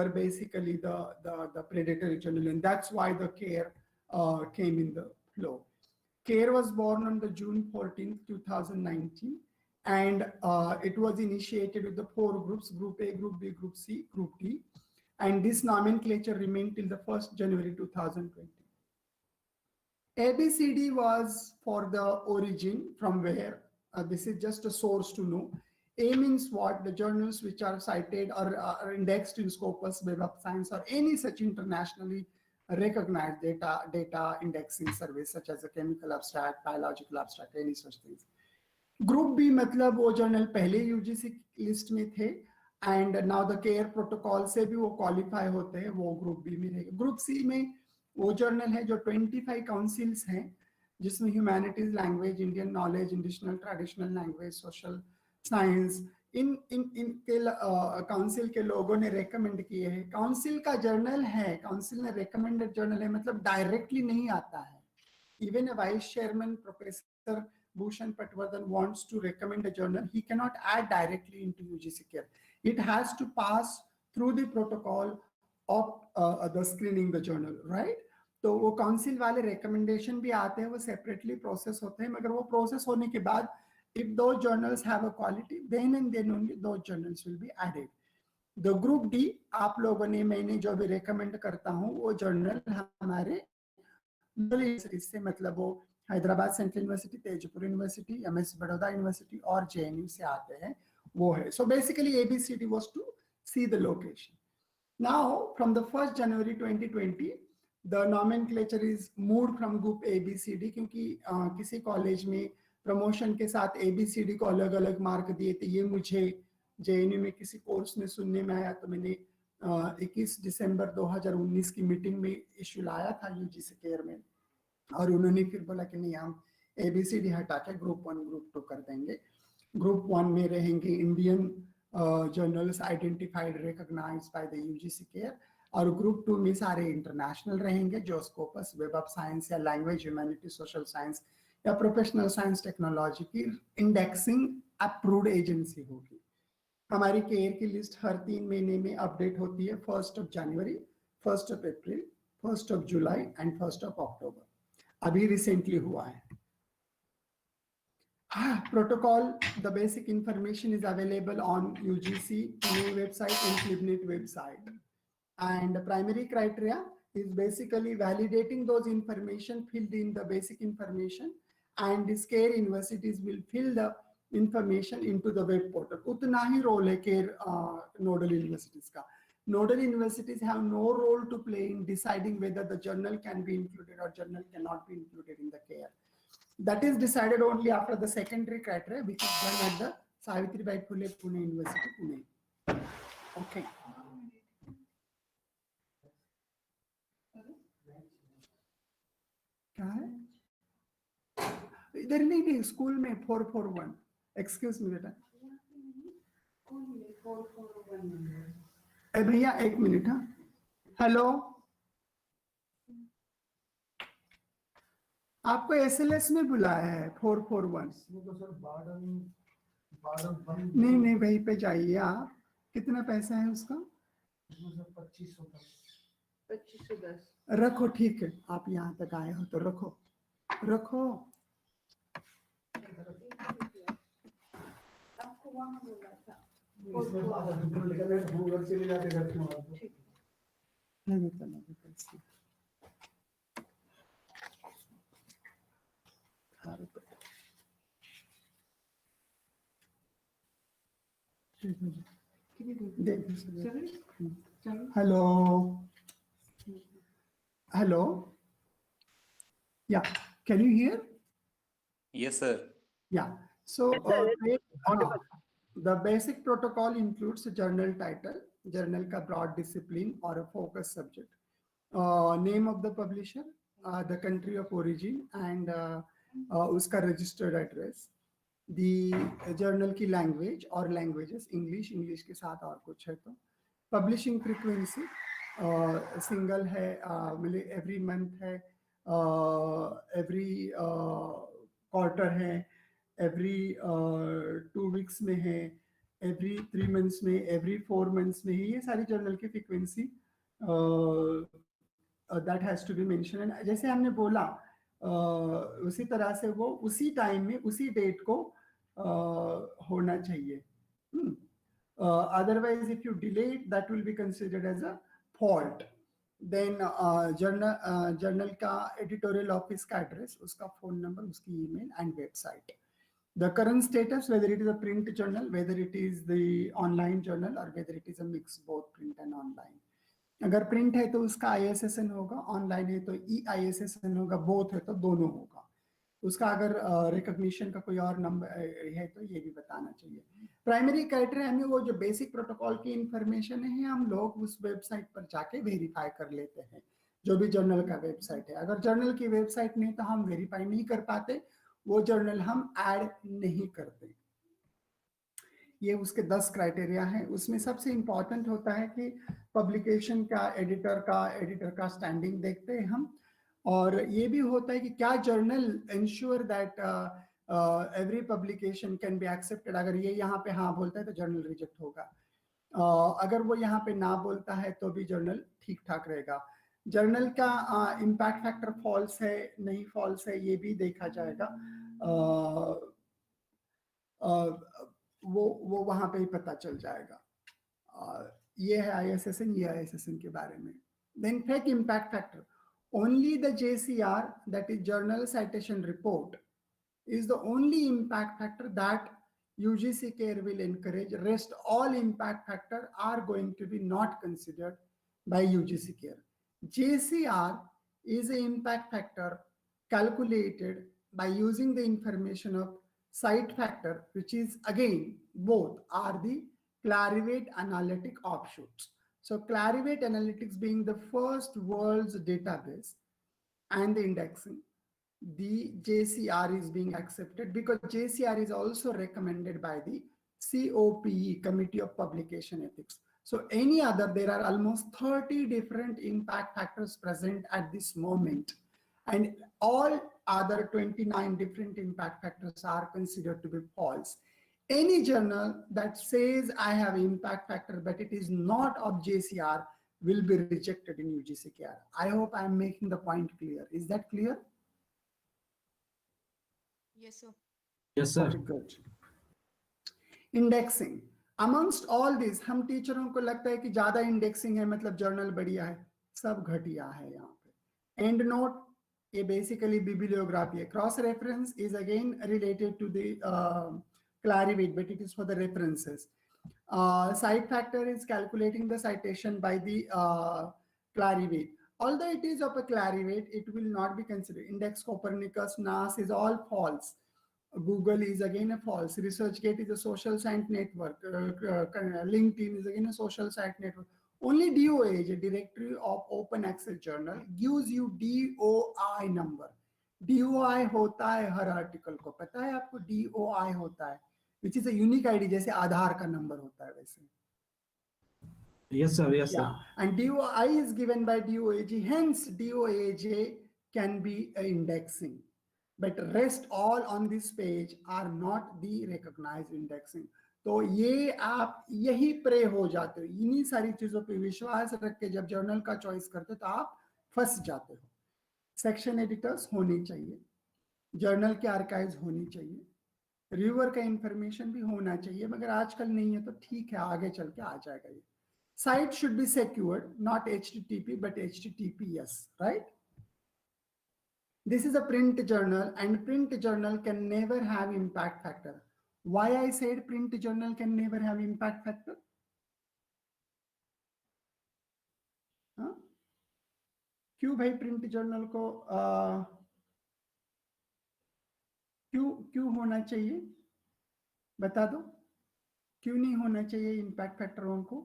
basically the predatory journal, and that's why the CARE came in the flow. CARE was born on the June 14th, 2019. And it was initiated with the 4 groups: Group A, Group B, Group C, Group D. And this nomenclature remained till the 1st January 2020. ABCD was for the origin from where. This is just a source to know. A means what? The journals which are cited or are indexed in Scopus, Web of Science, or any such internationally recognized data indexing service, such as a chemical abstract, biological abstract, any such things. Group B मतलब वो journal पहले UGC list में थे and now the care protocol से भी वो qualify होते हैं, वो ग्रुप बी में रहेगा. ग्रुप सी में वो जर्नल है जो 25 काउंसिल्स हैं, जिसमें humanities, language, Indian knowledge, indigenous traditional language, social science, इन के काउंसिल के लोगों ने रेकमेंड किए हैं. काउंसिल का जर्नल है, काउंसिल ने रेकमेंडेड जर्नल है, मतलब डायरेक्टली नहीं आता है. Even a vice chairman professor Bhushan Patwardhan wants to recommend a journal, he cannot add directly into UGC CARE. It has to pass through the protocol of the screening the journal, right? तो वो council वाले recommendation भी आते हैं, वो separately process होते हैं, मगर वो process होने के बाद if those journals have a quality, then and then only those journals will be added. The group D, आप लोगों ने, मैंने जो भी recommend करता हूँ, वो journal हमारे इससे मतलब वो Hyderabad central university, Tezpur university, MS Baroda university और JNU से आते हैं, वो है. So basically ABCD was to see the location. Now from the 1st January 2020, the nomenclature is moved from group ABCD, क्योंकि किसी कॉलेज में प्रमोशन के साथ ABCD को अलग अलग मार्क दिए थे. ये मुझे JNU में किसी कोर्स में सुनने में आया, तो मैंने 21 दिसंबर 2019 की मीटिंग में इश्यू लाया था UGC केयर में, और उन्होंने फिर बोला कि नहीं, हम ABCD हटा के ग्रुप 1 ग्रुप 2 कर देंगे. ग्रुप 1 में रहेंगे Indian journals identified recognised by the UGC care, और ग्रुप 2 में सारे इंटरनेशनल रहेंगे जो स्कोपस, वेब ऑफ साइंस या लैंग्वेज, ह्यूमैनिटी, सोशल साइंस या प्रोफेशनल साइंस टेक्नोलॉजी की इंडेक्सिंग अप्रूव्ड एजेंसी होगी. हमारी केयर की लिस्ट हर 3 महीने में अपडेट होती है, 1 जनवरी, 1 अप्रैल, 1 जुलाई एंड 1 अक्टूबर. अभी रिसेंटली हुआ है. Protocol, the basic information is available on UGC website and ClibNet website. And the primary criteria is basically validating those information filled in the basic information, and the CARE universities will fill the information into the web portal. उतना ही role है CARE nodal universities का. Nodal universities have no role to play in deciding whether the journal can be included or journal cannot be included in the CARE. That is decided only after the secondary criteria, which is done at the Savitribai Phule Pune University, Pune. Okay क्या है इधर नहीं नहीं school में 441 excuse me बेटा भैया एक minute हाँ हेलो आपको एसएलएस में बुलाया है 441 नहीं नहीं वहीं पे जाइए आप कितना पैसा है उसका 2510 रखो ठीक है आप यहाँ तक आए हो तो रखो रखो आपको वहाँ बोला था हेलो हेलो या can you here Yes, sir. Yeah. So the basic protocol includes a journal title, journal ka broad discipline or a focus subject, name of the publisher, the country of origin, and uska registered address, the journal ki language or languages, English के साथ और कुछ है तो, publishing frequency, single है, मतलब every month है, every quarter है, every 2 weeks में है, every 3 months में, every 4 months में है, ये सारी जर्नल की frequency that has to be mentioned. And जैसे हमने बोला उसी तरह से वो उसी टाइम में उसी डेट को होना चाहिए. Otherwise if you delay it, that will be considered as a fault. Then journal का editorial office का address, उसका phone number, उसकी email and website. The current status, whether it is a print journal, whether it is the online journal, or whether it is a mix both print and online. अगर print है तो उसका ISSN होगा, online है तो EISSN होगा, both है तो दोनों होगा. उसका अगर रिकॉग्निशन का कोई और नंबर है तो ये भी बताना चाहिए. प्राइमरी क्राइटेरिया में वो जो बेसिक प्रोटोकॉल की इंफॉर्मेशन है हम लोग उस वेबसाइट पर जाके वेरीफाई कर लेते हैं, जो भी जर्नल का वेबसाइट है. अगर जर्नल की वेबसाइट नहीं तो हम वेरीफाई नहीं कर पाते, वो जर्नल हम ऐड नहीं करते. ये उसके 10 क्राइटेरिया हैं. उसमें सबसे इंपॉर्टेंट होता है कि पब्लिकेशन का एडिटर का स्टैंडिंग देखते हैं हम, और ये भी होता है कि क्या journal ensure that every publication can be accepted. अगर ये यहाँ पे हाँ बोलता है तो जर्नल रिजेक्ट होगा. अगर वो यहाँ पे ना बोलता है तो भी जर्नल ठीक ठाक रहेगा. जर्नल का इम्पैक्ट फैक्टर फॉल्स है नहीं फॉल्स है ये भी देखा जाएगा. वो वहाँ पे ही पता चल जाएगा. ये है ISSN, ये ISSN के बारे में. Then fake impact factor. Only the JCR, that is Journal Citation Report, is the only impact factor that UGC care will encourage. Rest all impact factor are going to be not considered by UGC care. JCR is an impact factor calculated by using the information of site factor, which is again both are the Clarivate analytic offshoots. So Clarivate Analytics being the first world's database and the indexing, the JCR is being accepted because JCR is also recommended by the COPE, Committee of Publication Ethics. So any other, there are almost 30 different impact factors present at this moment, and all other 29 different impact factors are considered to be false. Any journal that says I have impact factor but it is not of JCR will be rejected in UGC care. I hope I am making the point clear. Is that clear? Yes, sir. Yes, sir. Okay, good. Indexing. Amongst all these, हम टीचरों को लगता है कि ज्यादा indexing है मतलब journal बढ़िया है. सब घटिया है यहाँ पे. End note, ये basically bibliography है. Cross reference is again related to the Clarivate, but it is for the references. Cite factor is calculating the citation by the Clarivate. Although it is of a Clarivate, it will not be considered. Index Copernicus, NAS is all false. Google is again a false. ResearchGate is a social science network. LinkedIn is again a social science network. Only DOI, a Directory of Open Access Journal, gives you DOI number. DOI होता है हर article को, पता है आपको DOI होता है, which is a unique ID, जैसे आधार का नंबर होता है वैसे. Yes, sir. Yes, Yeah, and DOI is given by DOAJ. Hence, DOAJ can be indexing, but rest all on this page are not the recognized indexing. तो ये आप यही pray हो जाते हो, इन्हीं सारी चीजों पे विश्वास रख के जब जर्नल का चॉइस करते हो तो आप फंस जाते हो. सेक्शन एडिटर्स होने चाहिए, जर्नल के आर्काइव्स होनी चाहिए, रिव्यूअर का इंफॉर्मेशन भी होना चाहिए, मगर आजकल नहीं है तो ठीक है, आगे चल के आ जाएगा ये. Site should be secured, not HTTP, but HTTPS, right? This is a print journal, and print journal can never have impact factor. Why I said print journal can never have impact factor? Huh? क्यों भाई print journal को क्यों होना चाहिए? बता दो, क्यों नहीं होना चाहिए impact factor उनको?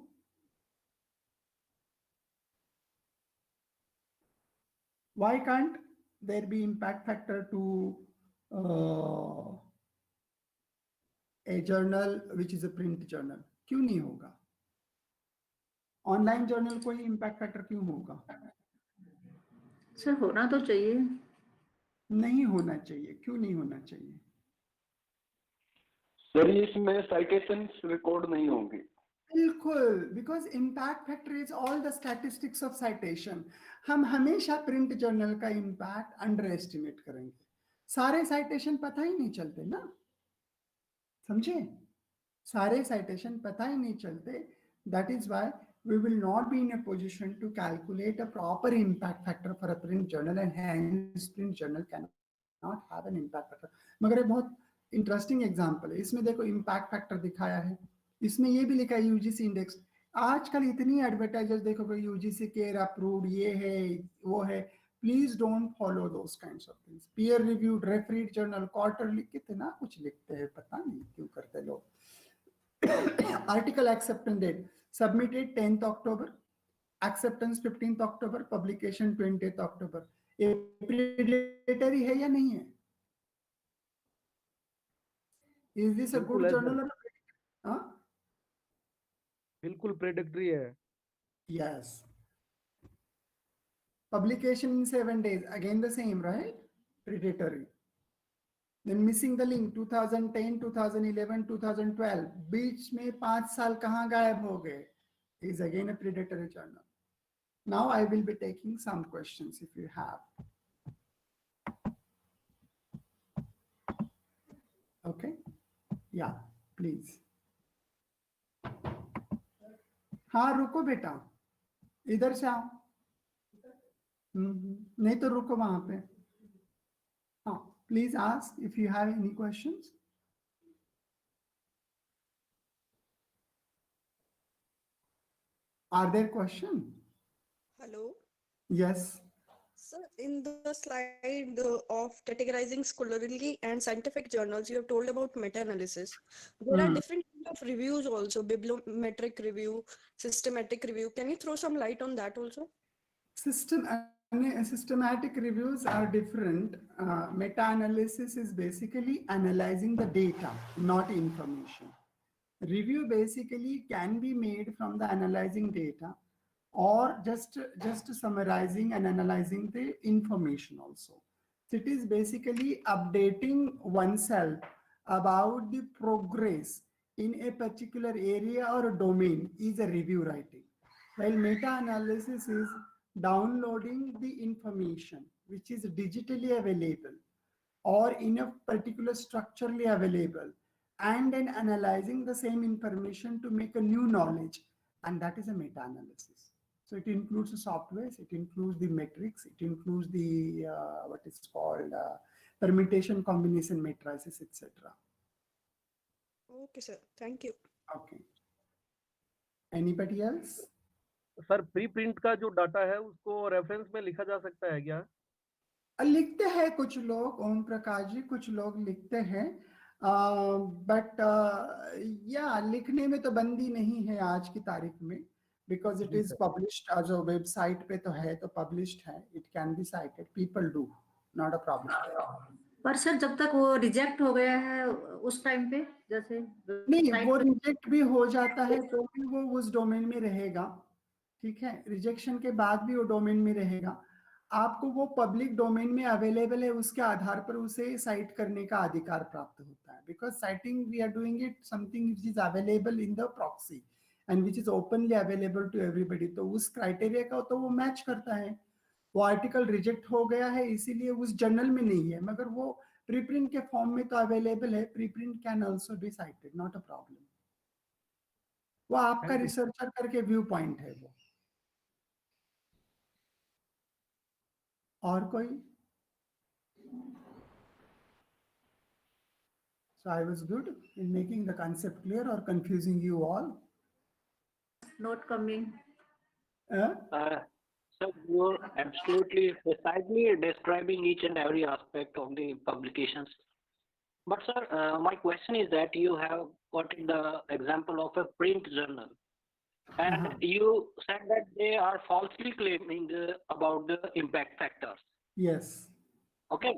Why can't there be impact factor to a journal which is a print journal? क्यों नहीं होगा? ऑनलाइन जर्नल को ही इम्पैक्ट फैक्टर क्यों होगा? सर होना तो चाहिए. नहीं होना चाहिए. क्यों नहीं होना चाहिए? सर इसमें साइटेशंस रिकॉर्ड नहीं होंगे. बिल्कुल, because impact factor is all the statistics of citation. हम हमेशा प्रिंट जर्नल का इम्पैक्ट अंडर एस्टिमेट करेंगे. सारे साइटेशन पता ही नहीं चलते ना, समझे? सारे साइटेशन पता ही नहीं चलते. That is why we will not be in a position to calculate a proper impact factor for a print journal, and hence print journal cannot have an impact factor. मगर ये बहुत इंटरेस्टिंग एग्जांपल है. इसमें देखो impact factor दिखाया है, इसमें ये भी लिखा है यूजीसी इंडेक्स. आजकल इतनी एडवर्टाइजर्स देखो यूजीसी केयर अप्रूव्ड, ये है वो है. Please don't follow those kinds of things. Peer reviewed, refereed journal, quarterly, कितना कुछ लिखते हैं, पता नहीं क्यों करते लोग. Article acceptance date submitted 10th October, acceptance 15th October, publication 20th October. ये predatory है या नहीं है? Is this a good journal? हाँ? बिल्कुल predatory है. Yes. Publication in 7 days, again the same, right? Predatory. Then missing the link 2010, 2011, 2012, बीच में 5 साल कहाँ गायब हो गए? Is again a predatory journal. Now I will be taking some questions if you have. Okay? Yeah, please. हाँ रुको बेटा, इधर से आओ. नहीं तो रुको वहां पे. हाँ, please ask if you have any questions. Are there questions? Hello. Yes. Sir, in the slide of categorizing scholarly and scientific journals, you have told about meta-analysis. There are different kinds of reviews also, bibliometric review, systematic review. Can you throw some light on that also? Systematic reviews are different. Meta-analysis is basically analyzing the data, not information. Review basically can be made from the analyzing data, or just summarizing and analyzing the information also. So it is basically updating oneself about the progress in a particular area or a domain is a review writing. While meta-analysis is downloading the information which is digitally available or in a particular structurally available, and then analyzing the same information to make a new knowledge, and that is a meta-analysis. So it includes the softwares, it includes the metrics, it includes the what is called permutation, combination, matrices, etc. Okay, sir. Thank you. Okay. Anybody else? Sir pre print का जो data है उसको reference में लिखा जा सकता है क्या? लिखते हैं कुछ लोग, ओम प्रकाश जी, कुछ लोग लिखते हैं, बट या लिखने में तो बंदी नहीं है आज की तारीख में, बिकॉज इट इज पब्लिश्ड, जो वेबसाइट पे तो है, तो पब्लिश्ड है, it can be cited, people do, not a problem. पर सर जब तक वो रिजेक्ट हो गया है उस टाइम पे, जैसे नहीं, site वो पे- रिजेक्ट भी हो जाता है तो भी वो उस डोमेन में रहेगा, ठीक है, रिजेक्शन के बाद भी वो डोमेन में रहेगा। आपको वो पब्लिक डोमेन में अवेलेबल है, उसके आधार पर उसे साइट करने का अधिकार प्राप्त होता है, because citing we are doing it something which is available in the proxy and which is openly available to everybody, तो उस क्राइटेरिया का तो वो मैच करता है। वो आर्टिकल रिजेक्ट हो गया है इसीलिए उस जर्नल में नहीं है, मगर वो प्रीप्रिंट के फॉर्म में तो अवेलेबल है, preprint can also be cited, not a problem. वो आपका रिसर्चर करके व्यू पॉइंट है वो। और कोई? So I was good in making the concept clear or confusing you all? not coming. So you're absolutely precisely describing each and every aspect of the publications. But sir, my question is that you have got the example of a print journal, and you said that they are falsely claiming about the impact factors. Yes. Okay.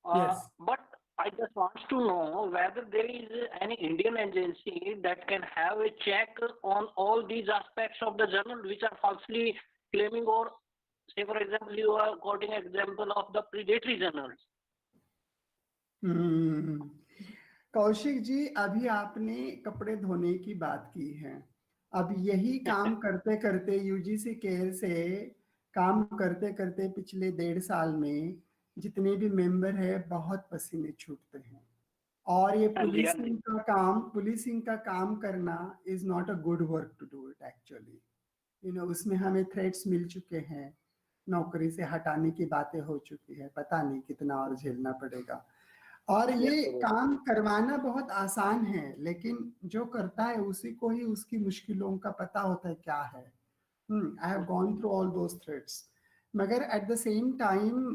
Yes. But I just want to know whether there is any Indian agency that can have a check on all these aspects of the journal which are falsely claiming, or say for example you are quoting example of the predatory journals. Kaushik ji, अभी आपने कपड़े धोने की बात की है। अब यही काम करते करते यूजीसी केयर से काम करते करते पिछले 1.5 साल में जितने भी मेंबर है बहुत पसीने छूटते हैं। और ये पुलिसिंग का काम करना is not a good work to do it actually. You know, उसमें हमें थ्रेट्स मिल चुके हैं, नौकरी से हटाने की बातें हो चुकी है, पता नहीं कितना और झेलना पड़ेगा। और ये काम करवाना बहुत आसान है, लेकिन जो करता है उसी को ही उसकी मुश्किलों का पता होता है क्या है। I have gone through all those threads, मगर at the same time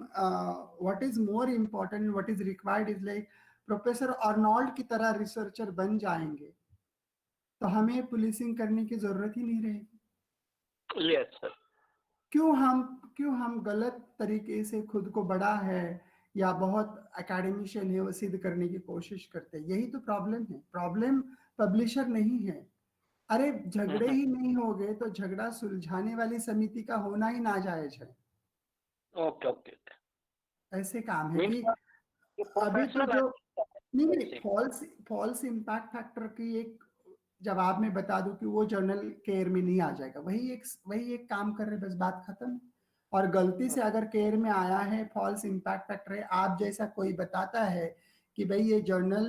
what is more important, what is required is like professor Arnold की तरह रिसर्चर बन जाएंगे तो हमें पुलिसिंग करने की जरूरत ही नहीं रहेगी। Yes, sir. क्यों हम गलत तरीके से खुद को बड़ा है या बहुत एकेडमिशियन है वो सिद्ध करने की कोशिश करते हैं? यही तो प्रॉब्लम है। प्रॉब्लम पब्लिशर नहीं है। अरे झगड़े ही नहीं हो गए तो झगड़ा सुलझाने वाली समिति का होना ही नाजायज है। ओके। ऐसे काम है कि अभी तो जो नहीं, फॉल्स इम्पैक्ट फैक्टर की एक जवाब में बता दूं कि वो जर्नल केयर में नहीं आ जाएगा, वही एक काम कर रहे, बस बात खत्म। और गलती से अगर केयर में आया है, फॉल्स इम्पैक्ट फैक्टर है, आप जैसा कोई बताता है कि भाई ये जर्नल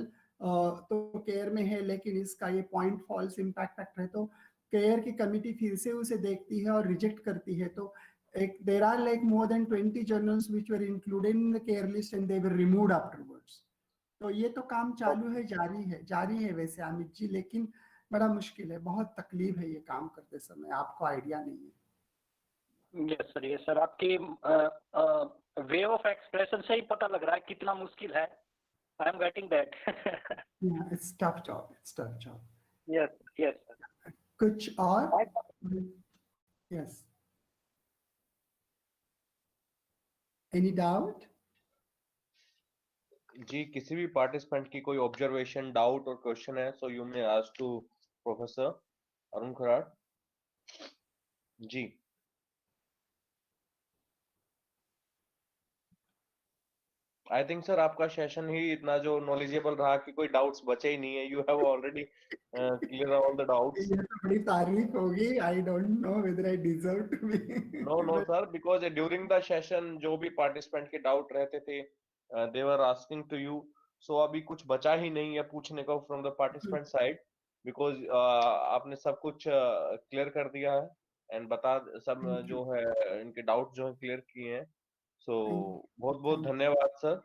तो केयर में है लेकिन इसका ये पॉइंट फॉल्स इम्पैक्ट फैक्टर है, तो केयर की कमिटी फिर से उसे देखती है और रिजेक्ट करती है। तो there are like more than 20 journals which were included in the care list and they were removed afterwards. तो ये तो काम चालू है, जारी है वैसे अमित जी, लेकिन बड़ा मुश्किल है, बहुत तकलीफ है ये काम करते समय, आपको आइडिया नहीं है। यस सर, आपके वे ऑफ एक्सप्रेशन से ही पता लग रहा है कितना मुश्किल है। I am getting that. It's tough job. Yes sir. कुछ और? Yes, any doubt? जी, किसी भी पार्टिसिपेंट की कोई ऑब्जर्वेशन, डाउट और क्वेश्चन है so you may ask to professor Arun Kharad ji. I think sir आपका सेशन ही इतना जो नॉलेजेबल रहा कि कोई डाउट्स बचे ही नहीं है। You have already clear all the doubts. ये तो बड़ी तारीफ होगी। I don't know whether I deserve to be. No sir, because during the session जो भी पार्टिसिपेंट के डाउट रहते थे they were asking to you, so अभी कुछ बचा ही नहीं है पूछने को from the participant side, because आपने सब कुछ क्लियर कर दिया है एंड बता सब जो है इनके डाउट जो है क्लियर किए हैं। सो बहुत धन्यवाद सर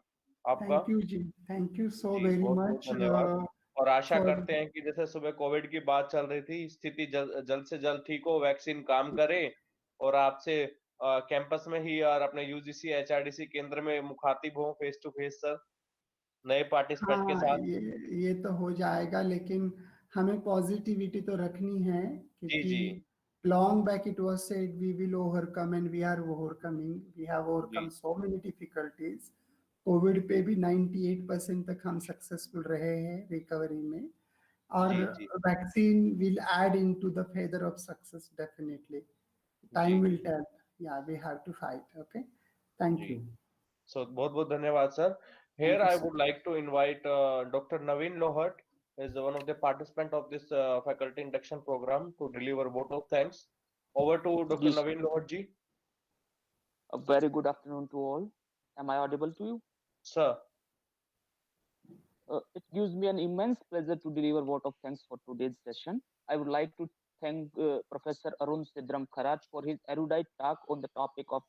आपका। थैंक यू जी, थैंक यू सो वेरी बहुत मच। धन्यवाद। और आशा करते हैं कि जैसे सुबह कोविड की बात चल रही थी, स्थिति जल्द से जल्द ठीक हो, वैक्सीन काम करे और आपसे कैंपस में ही और अपने यूजीसी एचआरडीसी केंद्र में मुखातिब हो फेस टू फेस सर नए पार्टिसिपेंट के हाँ, साथ? ये तो हो जाएगा, लेकिन हमें पॉजिटिविटी तो रखनी है, जी क्योंकि जी long back it was said we will overcome, and we are overcoming. We have overcome जी so many difficulties. कोविड पे भी 98% तक हम सक्सेसफुल रहे हैं रिकवरी में, और जी जी vaccine will add into the feather of success definitely. Time will tell. या we have to fight. Okay, thank ji you. So बहुत बहुत धन्यवाद sir. Here Thank you, I sir. would like to invite Dr. Naveen Lohart, is one of the participant of this faculty induction program, to deliver vote of thanks. Over to Dr. Yes. Naveen Lohart ji. A very good afternoon to all. Am I audible to you? Sir. It gives me an immense pleasure to deliver vote of thanks for today's session. I would like to thank Professor Arun Sidram Kharaj for his erudite talk on the topic of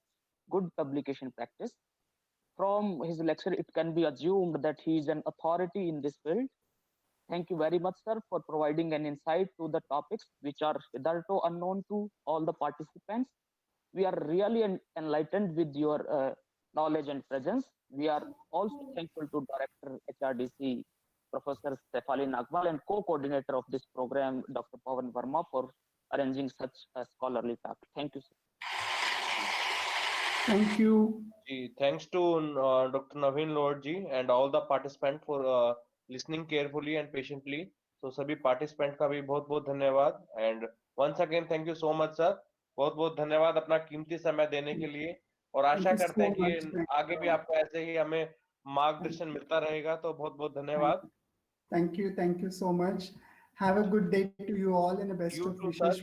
good publication practice. From his lecture, it can be assumed that he is an authority in this field. Thank you very much, sir, for providing an insight to the topics which are hitherto unknown to all the participants. We are really enlightened with your knowledge and presence. We are also thankful to Director HRDC, Professor Stefali Nagwal, and co-coordinator of this program, Dr. Pawan Verma, for arranging such a scholarly talk. Thank you, sir. Thank you. जी, thanks to Dr. Naveen Lohart ji and all the participants for listening carefully and patiently. So सभी participant का भी बहुत बहुत धन्यवाद, and once again thank you so much sir. बहुत बहुत धन्यवाद अपना कीमती समय देने के लिए, और आशा Thank you करते हैं so much. कि आगे भी आपको ऐसे ही हमें मार्गदर्शन मिलता रहेगा. तो बहुत बहुत धन्यवाद. Thank you so much. Have a good day to you all, and the best You of too, wishes. sir.